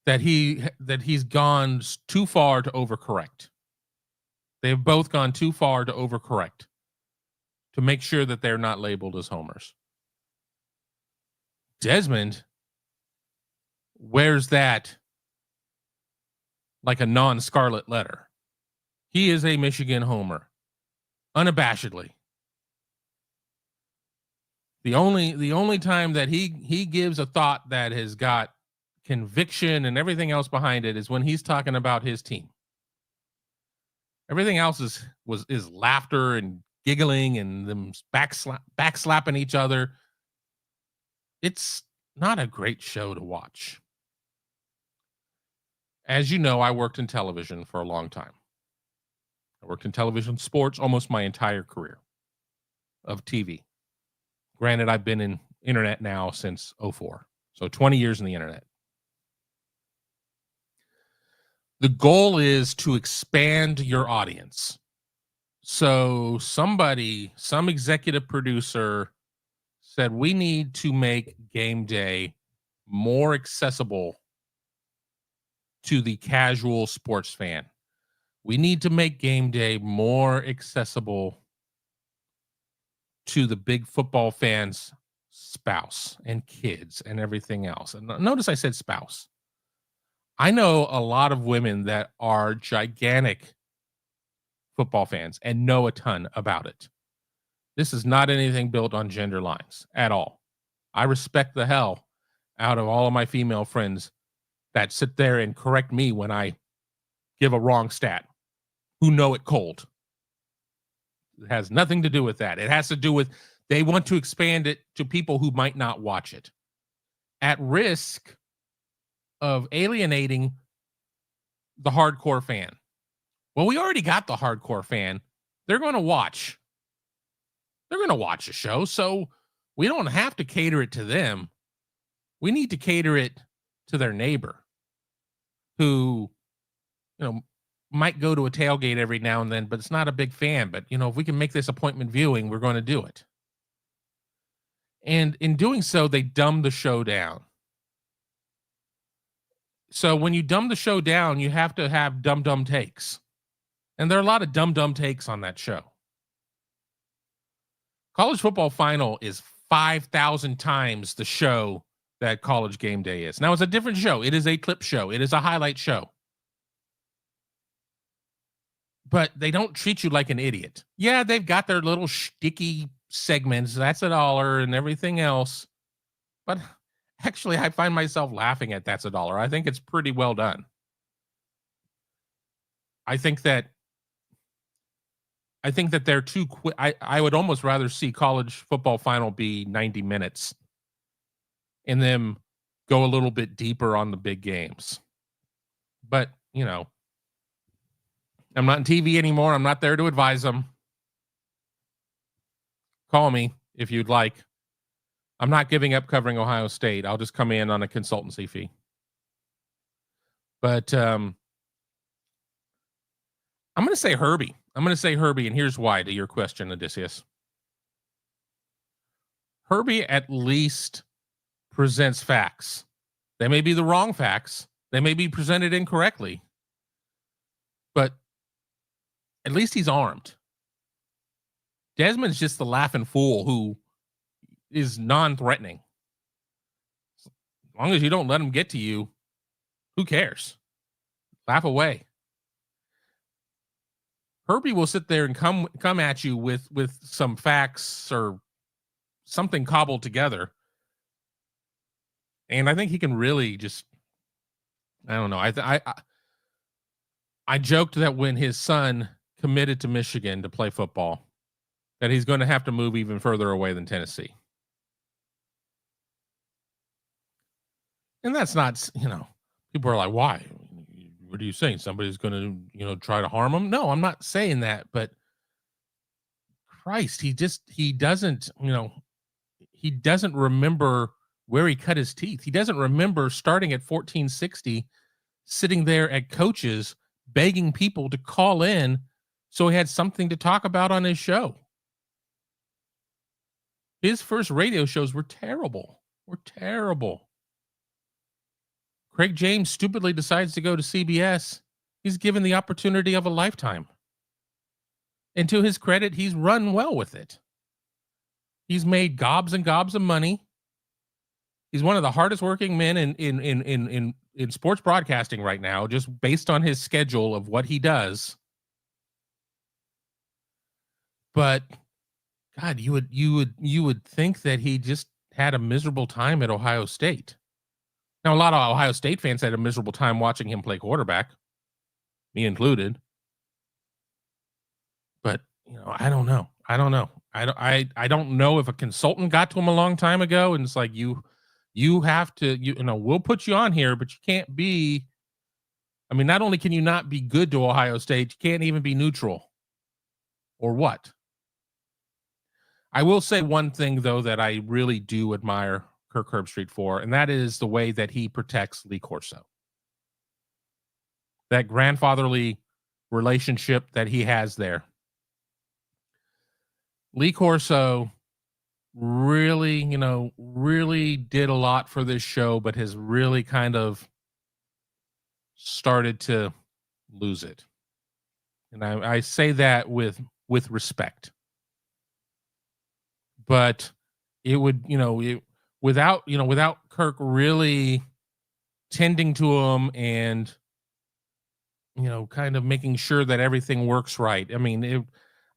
that he's gone too far to overcorrect. They've both gone too far to overcorrect to make sure that they're not labeled as homers. Desmond wears that like a non-scarlet letter. He is a Michigan homer, unabashedly. The only time that he gives a thought that has got conviction and everything else behind it is when he's talking about his team. Everything else is laughter and giggling and them backslapping each other. It's not a great show to watch. As you know, I worked in television for a long time. I worked in television sports almost my entire career of TV. Granted, I've been in internet now since 2004. So 20 years in the internet. The goal is to expand your audience. So some executive producer said, we need to make GameDay more accessible to the casual sports fan. We need to make GameDay more accessible to the big football fan's spouse and kids and everything else. And notice I said spouse. I know a lot of women that are gigantic football fans and know a ton about it. This is not anything built on gender lines at all. I respect the hell out of all of my female friends that sit there and correct me when I give a wrong stat, who know it cold. It has nothing to do with that. It has to do with they want to expand it to people who might not watch it, at risk of alienating the hardcore fan. Well, we already got the hardcore fan. They're going to watch. They're going to watch the show, so we don't have to cater it to them. We need to cater it to their neighbor who, might go to a tailgate every now and then, but it's not a big fan. But, if we can make this appointment viewing, we're going to do it. And in doing so, they dumb the show down. So when you dumb the show down, you have to have dumb takes. And there are a lot of dumb takes on that show. College Football Final is 5,000 times the show that College Game Day is. Now, it's a different show. It is a clip show. It is a highlight show. But they don't treat you like an idiot. Yeah, they've got their little shticky segments. That's $1 and everything else. But actually, I find myself laughing at that's $1. I think it's pretty well done. I think that they're too quick. I would almost rather see College Football Final be 90 minutes and them go a little bit deeper on the big games. But, I'm not in TV anymore. I'm not there to advise them. Call me if you'd like. I'm not giving up covering Ohio State. I'll just come in on a consultancy fee. But I'm going to say Herbie. And here's why to your question, Odysseus. Herbie at least presents facts. They may be the wrong facts. They may be presented incorrectly. But at least he's armed. Desmond's just the laughing fool who is non-threatening. As long as you don't let him get to you, who cares? Laugh away. Herbie will sit there and come at you with some facts or something cobbled together. And I think he can really just, I don't know. I joked that when his son committed to Michigan to play football, that he's going to have to move even further away than Tennessee. And that's not, people are like, why? What are you saying? Somebody's going to, try to harm him? No, I'm not saying that, but Christ, he doesn't remember where he cut his teeth. He doesn't remember starting at 1460, sitting there at coaches, begging people to call in so he had something to talk about on his show. His first radio shows were terrible. Craig James stupidly decides to go to CBS. He's given the opportunity of a lifetime. And to his credit, he's run well with it. He's made gobs and gobs of money. He's one of the hardest working men in sports broadcasting right now, just based on his schedule of what he does. But God, you would think that he just had a miserable time at Ohio State. Now, a lot of Ohio State fans had a miserable time watching him play quarterback, me included. But I don't know. I don't know if a consultant got to him a long time ago and it's like you have to we'll put you on here, but you can't be. I mean, not only can you not be good to Ohio State, you can't even be neutral. Or what? I will say one thing, though, that I really do admire Kirk Herbstreit for, and that is the way that he protects Lee Corso. That grandfatherly relationship that he has there. Lee Corso really did a lot for this show, but has really kind of started to lose it. And I say that with respect. But it would, without Kirk really tending to him and, kind of making sure that everything works right. I mean,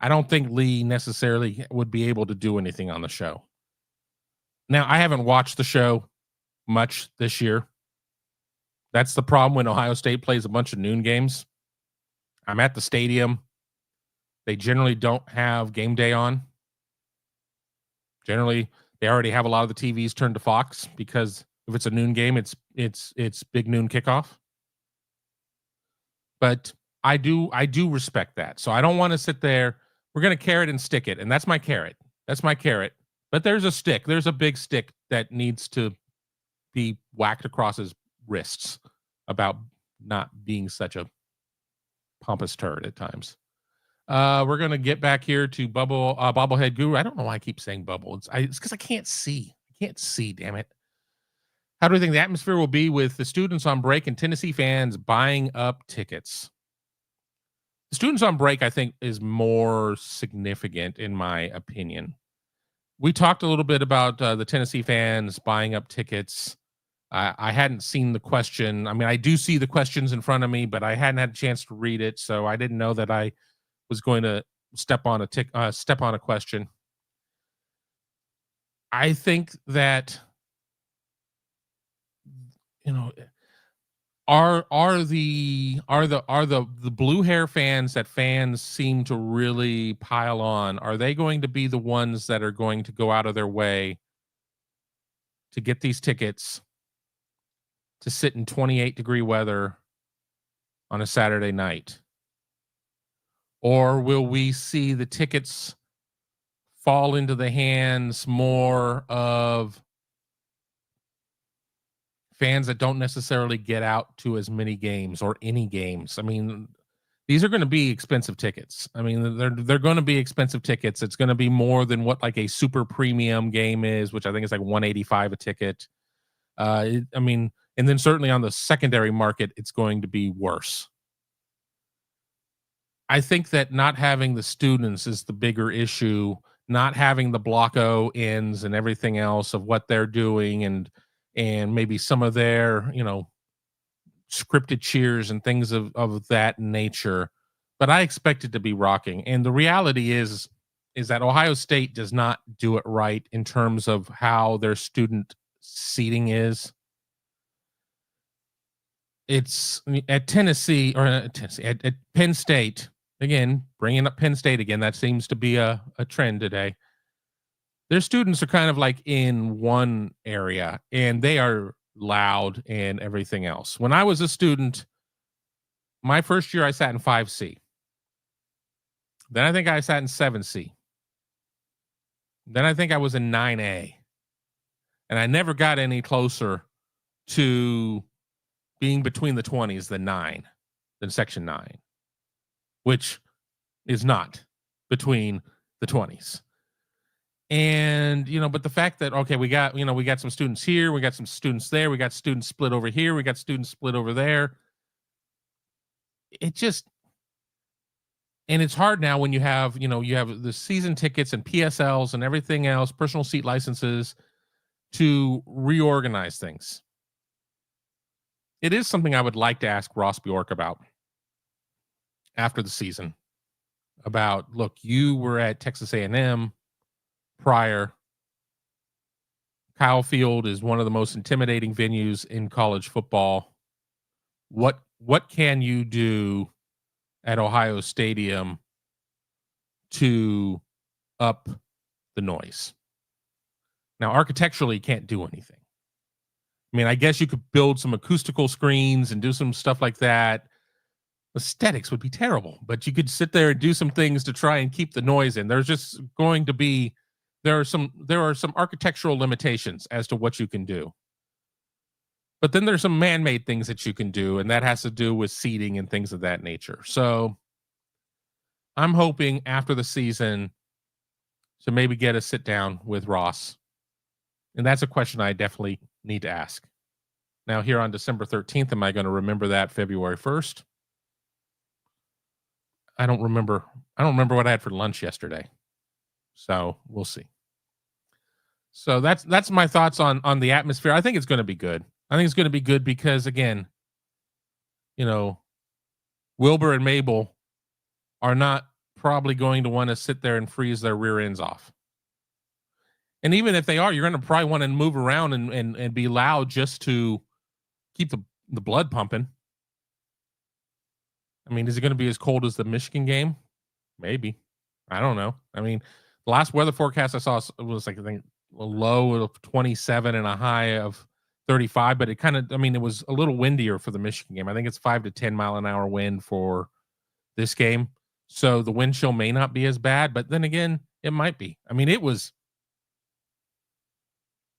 I don't think Lee necessarily would be able to do anything on the show. Now, I haven't watched the show much this year. That's the problem when Ohio State plays a bunch of noon games. I'm at the stadium. They generally don't have game day on. Generally, they already have a lot of the TVs turned to Fox because if it's a noon game, it's big noon kickoff. But I do respect that. So I don't want to sit there. We're going to carrot and stick it. And that's my carrot. But there's a stick. There's a big stick that needs to be whacked across his wrists about not being such a pompous turd at times. We're going to get back here to Bobblehead Guru. I don't know why I keep saying bubble. It's because I can't see. Damn it. How do we think the atmosphere will be with the students on break and Tennessee fans buying up tickets? The students on break, I think, is more significant in my opinion. We talked a little bit about the Tennessee fans buying up tickets. I hadn't seen the question. I mean, I do see the questions in front of me, but I hadn't had a chance to read it, so I didn't know that I was going to step on a question. I think that are the blue hair fans that fans seem to really pile on, are they going to be the ones that are going to go out of their way to get these tickets to sit in 28-degree weather on a Saturday night? Or will we see the tickets fall into the hands more of fans that don't necessarily get out to as many games or any games. I mean, these are going to be expensive tickets. I mean, they're going to be expensive tickets. It's going to be more than what like a super premium game is, which I think is like $185 a ticket. I mean, and then certainly on the secondary market, it's going to be worse. I think that not having the students is the bigger issue, not having the blocko ins and everything else of what they're doing and maybe some of their, scripted cheers and things of that nature. But I expect it to be rocking. And the reality is that Ohio State does not do it right in terms of how their student seating is. It's at Tennessee or at Penn State. Again, bringing up Penn State again, that seems to be a trend today. Their students are kind of like in one area and they are loud and everything else. When I was a student, my first year I sat in 5C. Then I think I sat in 7C. Then I think I was in 9A. And I never got any closer to being between the 20s than section 9, which is not between the 20s. And, but the fact that, okay, we got some students here, we got some students there, we got students split over here, we got students split over there. And it's hard now when you have the season tickets and PSLs and everything else, personal seat licenses, to reorganize things. It is something I would like to ask Ross Bjork about after the season. About, look, you were at Texas A&M prior. Kyle Field is one of the most intimidating venues in college football. What can you do at Ohio Stadium to up the noise? Now, architecturally, you can't do anything. I mean, I guess you could build some acoustical screens and do some stuff like that. Aesthetics would be terrible, but you could sit there and do some things to try and keep the noise in. There's just going to be, there are some architectural limitations as to what you can do. But then there's some man-made things that you can do, and that has to do with seating and things of that nature. So I'm hoping after the season to maybe get a sit down with Ross. And that's a question I definitely need to ask. Now, here on December 13th, am I going to remember that February 1st? I don't remember what I had for lunch yesterday. So we'll see. So that's my thoughts on the atmosphere. I think it's going to be good. I think it's going to be good because, again, Wilbur and Mabel are not probably going to want to sit there and freeze their rear ends off. And even if they are, you're going to probably want to move around and be loud just to keep the blood pumping. I mean, is it going to be as cold as the Michigan game? Maybe. I don't know. I mean, the last weather forecast I saw was like, I think, a low of 27 and a high of 35, but it was a little windier for the Michigan game. I think it's 5 to 10 mile an hour wind for this game. So the wind chill may not be as bad, but then again, it might be. I mean, it was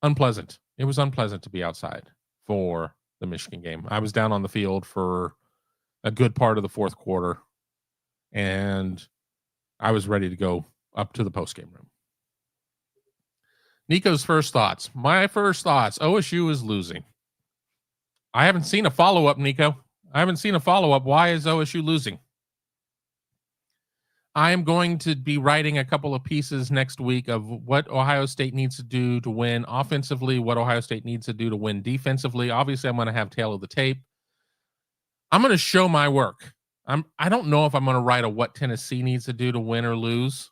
unpleasant. It was unpleasant to be outside for the Michigan game. I was down on the field for a good part of the fourth quarter, and I was ready to go up to the postgame room. Nico's first thoughts. My first thoughts, OSU is losing. I haven't seen a follow-up, Nico. I haven't seen a follow-up. Why is OSU losing? I am going to be writing a couple of pieces next week of what Ohio State needs to do to win offensively, what Ohio State needs to do to win defensively. Obviously, I'm going to have tail of the tape. I'm going to show my work. I don't know if I'm going to write a what Tennessee needs to do to win or lose.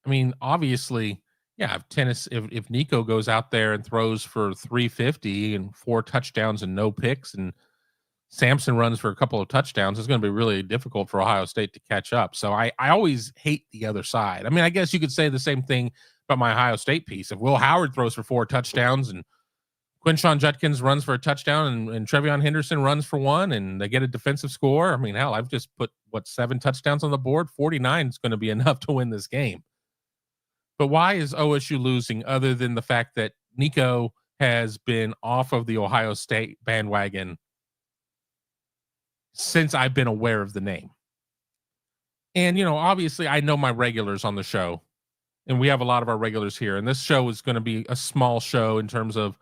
I mean, obviously, yeah, if Nico goes out there and throws for 350 and 4 touchdowns and no picks, and Sampson runs for a couple of touchdowns, it's going to be really difficult for Ohio State to catch up. So I always hate the other side. I mean, I guess you could say the same thing about my Ohio State piece. If Will Howard throws for 4 touchdowns and Quinshon Judkins runs for a touchdown and Trevion Henderson runs for one, and they get a defensive score. I mean, hell, I've just put 7 touchdowns on the board. 49 is going to be enough to win this game. But why is OSU losing other than the fact that Nico has been off of the Ohio State bandwagon since I've been aware of the name? And, obviously I know my regulars on the show, and we have a lot of our regulars here, and this show is going to be a small show in terms of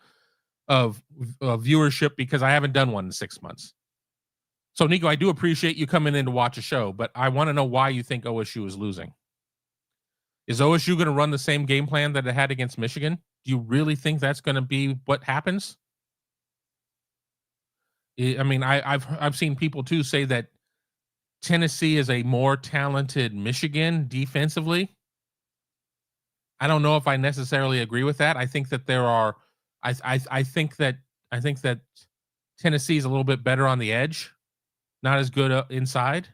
viewership because I haven't done one in 6 months. So, Nico, I do appreciate you coming in to watch a show, but I want to know why you think OSU is losing. Is OSU going to run the same game plan that it had against Michigan? Do you really think that's going to be what happens? I mean, I've seen people too say that Tennessee is a more talented Michigan defensively. I don't know if I necessarily agree with that. I think that there are. I think that Tennessee is a little bit better on the edge, not as good inside.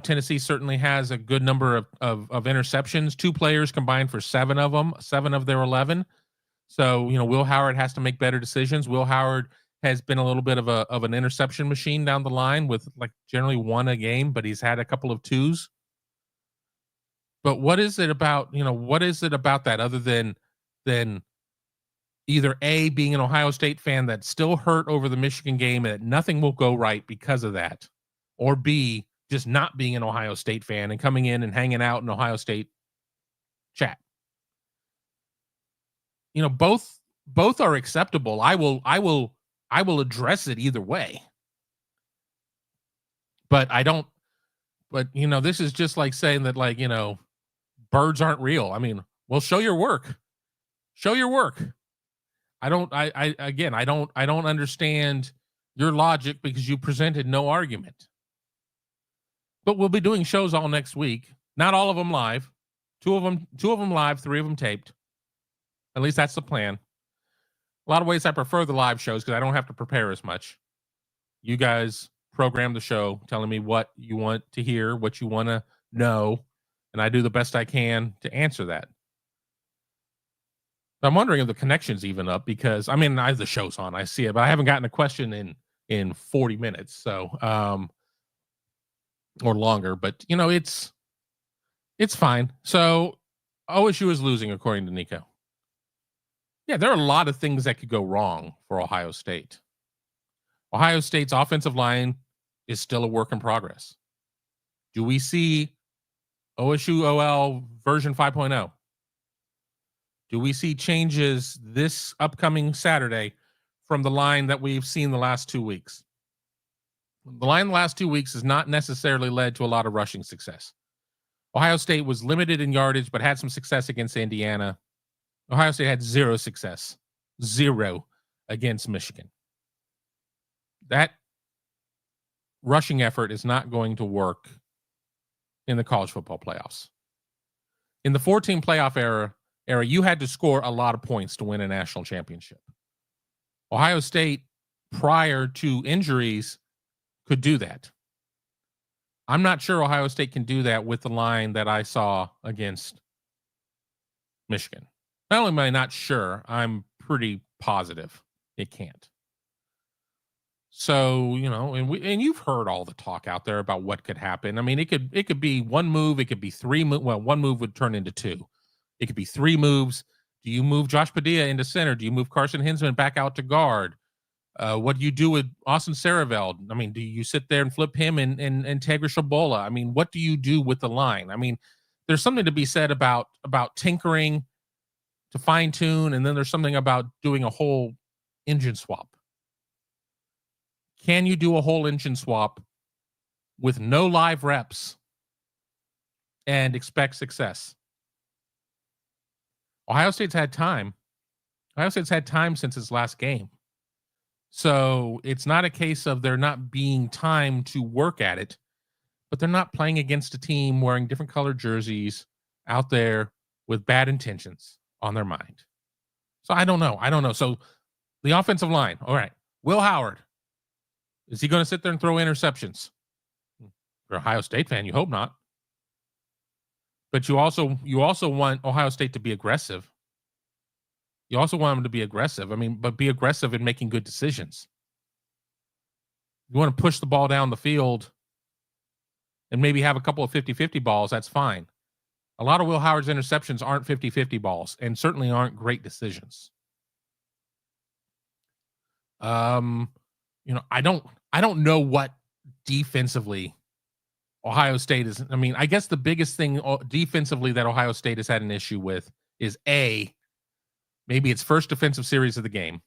Tennessee certainly has a good number of interceptions. 2 players combined for 7 of them, 7 of their 11. So, Will Howard has to make better decisions. Will Howard has been a little bit of an interception machine down the line with generally 1 a game, but he's had a couple of 2s. But what is it about that other than either A, being an Ohio State fan that's still hurt over the Michigan game and that nothing will go right because of that, or B, just not being an Ohio State fan and coming in and hanging out in Ohio State chat? Both are acceptable. I will address it either way. But this is just like saying that birds aren't real. I mean, well, show your work. Show your work. I don't understand your logic because you presented no argument. But we'll be doing shows all next week. Not all of them live. 2 of them live, 3 of them taped. At least that's the plan. A lot of ways I prefer the live shows because I don't have to prepare as much. You guys program the show, telling me what you want to hear, what you want to know, and I do the best I can to answer that. I'm wondering if the connection's even up because, I mean, the show's on. I see it, but I haven't gotten a question in 40 minutes. So, or longer, but it's fine. So OSU is losing according to Nico. Yeah, there are a lot of things that could go wrong for Ohio State. Ohio State's offensive line is still a work in progress. Do we see OSU OL version 5.0? Do we see changes this upcoming Saturday from the line that we've seen the last 2 weeks? The line the last 2 weeks has not necessarily led to a lot of rushing success. Ohio State was limited in yardage, but had some success against Indiana. Ohio State had 0 success, 0 against Michigan. That rushing effort is not going to work in the college football playoffs. In the 14 playoff era, you had to score a lot of points to win a national championship. Ohio State, prior to injuries, could do that. I'm not sure Ohio State can do that with the line that I saw against Michigan. Not only am I not sure, I'm pretty positive it can't. So, and you've heard all the talk out there about what could happen. I mean, it could be 1 move, it could be 3 moves. Well, 1 move would turn into 2. It could be 3 moves. Do you move Josh Padilla into center? Do you move Carson Hinsman back out to guard? What do you do with Austin Saraveld? I mean, do you sit there and flip him and Tegra Shabola? I mean, what do you do with the line? I mean, there's something to be said about tinkering to fine tune, and then there's something about doing a whole engine swap. Can you do a whole engine swap with no live reps and expect success? Ohio State's had time. Ohio State's had time since its last game. So it's not a case of there not being time to work at it, but they're not playing against a team wearing different colored jerseys out there with bad intentions on their mind. So I don't know. So the offensive line. All right. Will Howard. Is he going to sit there and throw interceptions? If you're an Ohio State fan, you hope not. But you also want Ohio State to be aggressive. You also want them to be aggressive. I mean, but be aggressive in making good decisions. You want to push the ball down the field and maybe have a couple of 50-50 balls, that's fine. A lot of Will Howard's interceptions aren't 50-50 balls and certainly aren't great decisions. I don't know what defensively Ohio State is. I mean, I guess the biggest thing defensively that Ohio State has had an issue with is maybe its first defensive series of the game.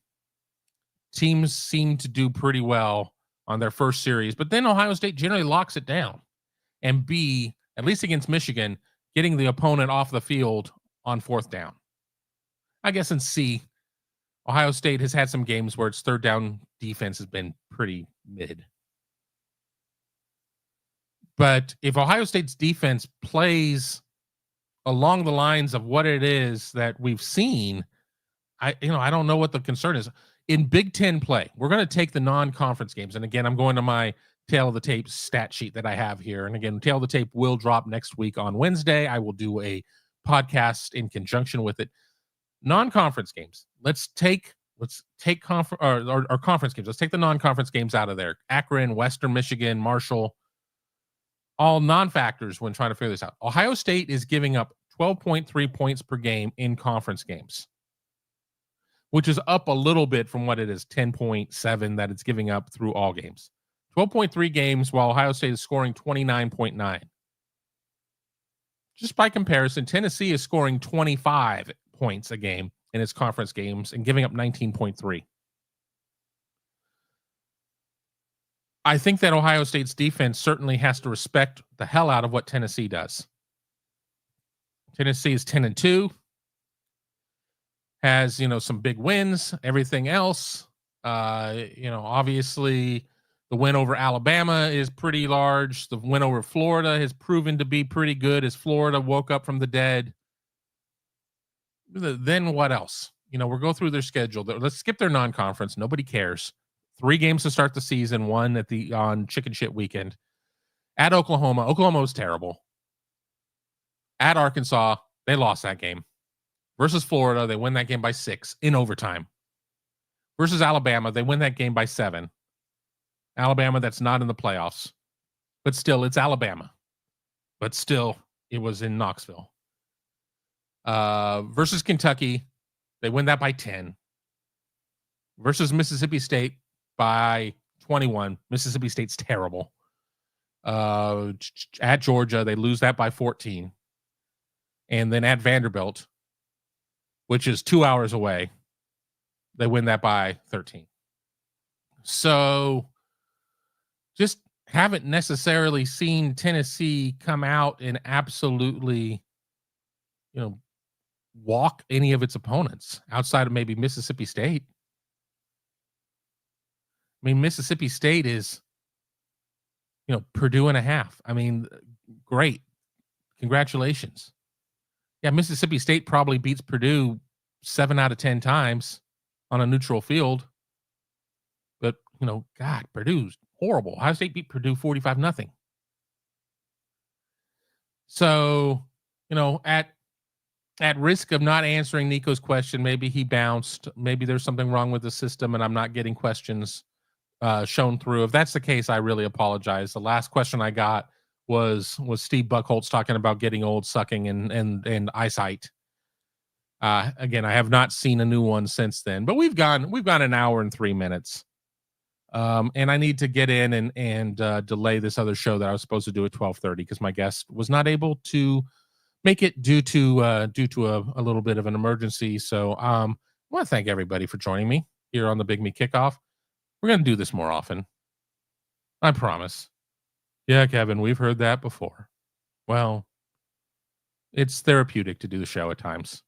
Teams seem to do pretty well on their first series, but then Ohio State generally locks it down. And B, at least against Michigan, getting the opponent off the field on fourth down. I guess in C, Ohio State has had some games where its third down defense has been pretty mid. But if Ohio State's defense plays along the lines of what it is that we've seen, I don't know what the concern is. In Big Ten play, we're going to take the non-conference games. And again, I'm going to my tail of the tape stat sheet that I have here. And again, tail of the tape will drop next week on Wednesday. I will do a podcast in conjunction with it. Non-conference games. Let's take our conference games. Let's take the non-conference games out of there. Akron, Western Michigan, Marshall, all non-factors when trying to figure this out. Ohio State is giving up 12.3 points per game in conference games, which is up a little bit from what it is, 10.7 that it's giving up through all games. 12.3 games while Ohio State is scoring 29.9. Just by comparison, Tennessee is scoring 25 points a game in its conference games and giving up 19.3. I think that Ohio State's defense certainly has to respect the hell out of what Tennessee does. Tennessee is 10-2. Has, some big wins, everything else. Obviously the win over Alabama is pretty large. The win over Florida has proven to be pretty good as Florida woke up from the dead. Then what else? We'll go through their schedule. Let's skip their non-conference. Nobody cares. 3 games to start the season, 1 on chicken shit weekend. At Oklahoma. Oklahoma was terrible. At Arkansas, they lost that game. Versus Florida, they win that game by 6 in overtime. Versus Alabama, they win that game by 7. Alabama, that's not in the playoffs. But still, it's Alabama. But still, it was in Knoxville. Versus Kentucky, they win that by 10. Versus Mississippi State by 21. Mississippi State's terrible. At Georgia, they lose that by 14. And then at Vanderbilt, which is 2 hours away, they win that by 13. So just haven't necessarily seen Tennessee come out and absolutely, walk any of its opponents outside of maybe Mississippi State. I mean, Mississippi State is, Purdue and a half. I mean, great. Congratulations. Yeah, Mississippi State probably beats Purdue 7 out of 10 times on a neutral field. But, God, Purdue's horrible. Ohio State beat Purdue 45-0. So, at risk of not answering Nico's question, maybe he bounced. Maybe there's something wrong with the system and I'm not getting questions shown through. If that's the case, I really apologize. The last question I got was Steve Buckholtz talking about getting old, sucking, and eyesight. Again, I have not seen a new one since then, but we've gone an hour and 3 minutes. And I need to get in and delay this other show that I was supposed to do at 12:30 because my guest was not able to make it due to a little bit of an emergency. So I want to thank everybody for joining me here on the Big Me Kickoff. We're going to do this more often. I promise. Yeah, Kevin, we've heard that before. Well, it's therapeutic to do the show at times.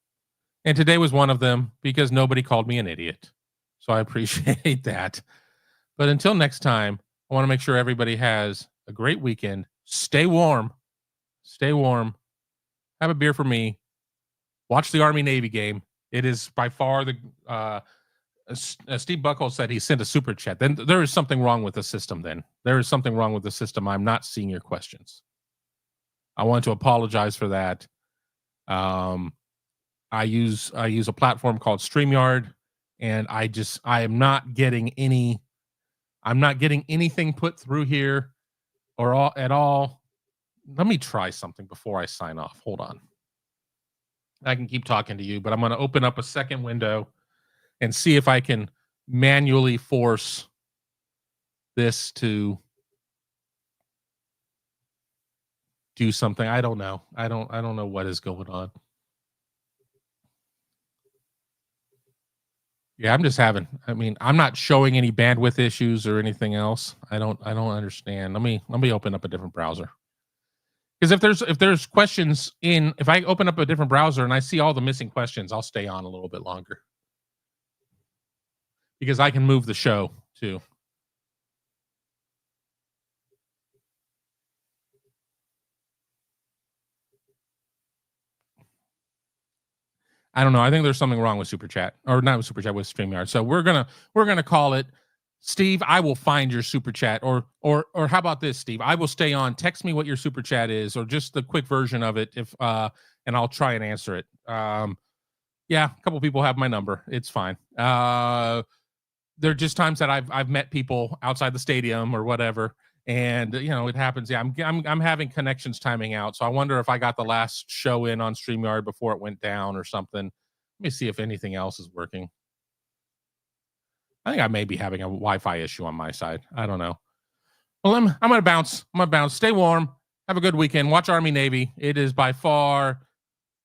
And today was one of them because nobody called me an idiot. So I appreciate that. But until next time, I want to make sure everybody has a great weekend. Stay warm. Stay warm. Have a beer for me. Watch the Army-Navy game. It is by far the Steve Buckholtz said he sent a super chat. Then there is something wrong with the system then. There is something wrong with the system. I'm not seeing your questions. I want to apologize for that. I use a platform called StreamYard, and I am not getting any. I'm not getting anything put through here or all at all. Let me try something before I sign off. Hold on. I can keep talking to you, but I'm going to open up a second window and see if I can manually force this to do something. I don't know. I don't know what is going on. Yeah, I'm not showing any bandwidth issues or anything else. I don't understand. Let me open up a different browser. Because if there's questions if I open up a different browser and I see all the missing questions, I'll stay on a little bit longer. Because I can move the show too. I don't know. I think there's something wrong with Super Chat, or not with Super Chat, with StreamYard. So we're gonna call it. Steve, I will find your Super Chat, or how about this, Steve? I will stay on. Text me what your Super Chat is, or just the quick version of it, and I'll try and answer it. Yeah, a couple people have my number. It's fine. There are just times that I've met people outside the stadium or whatever, and it happens. Yeah, I'm having connections timing out, so I wonder if I got the last show in on StreamYard before it went down or something. Let me see if anything else is working. I think I may be having a Wi-Fi issue on my side. I don't know. Well, I'm gonna bounce. Stay warm. Have a good weekend. Watch Army Navy. It is by far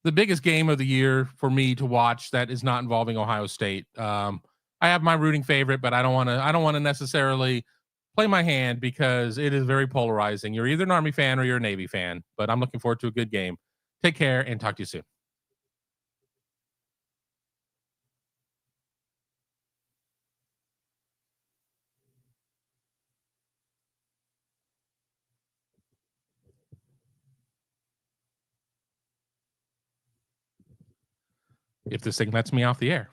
the biggest game of the year for me to watch that is not involving Ohio State. I have my rooting favorite, but I don't want to necessarily play my hand because it is very polarizing. You're either an Army fan or you're a Navy fan, but I'm looking forward to a good game. Take care and talk to you soon. If this thing lets me off the air.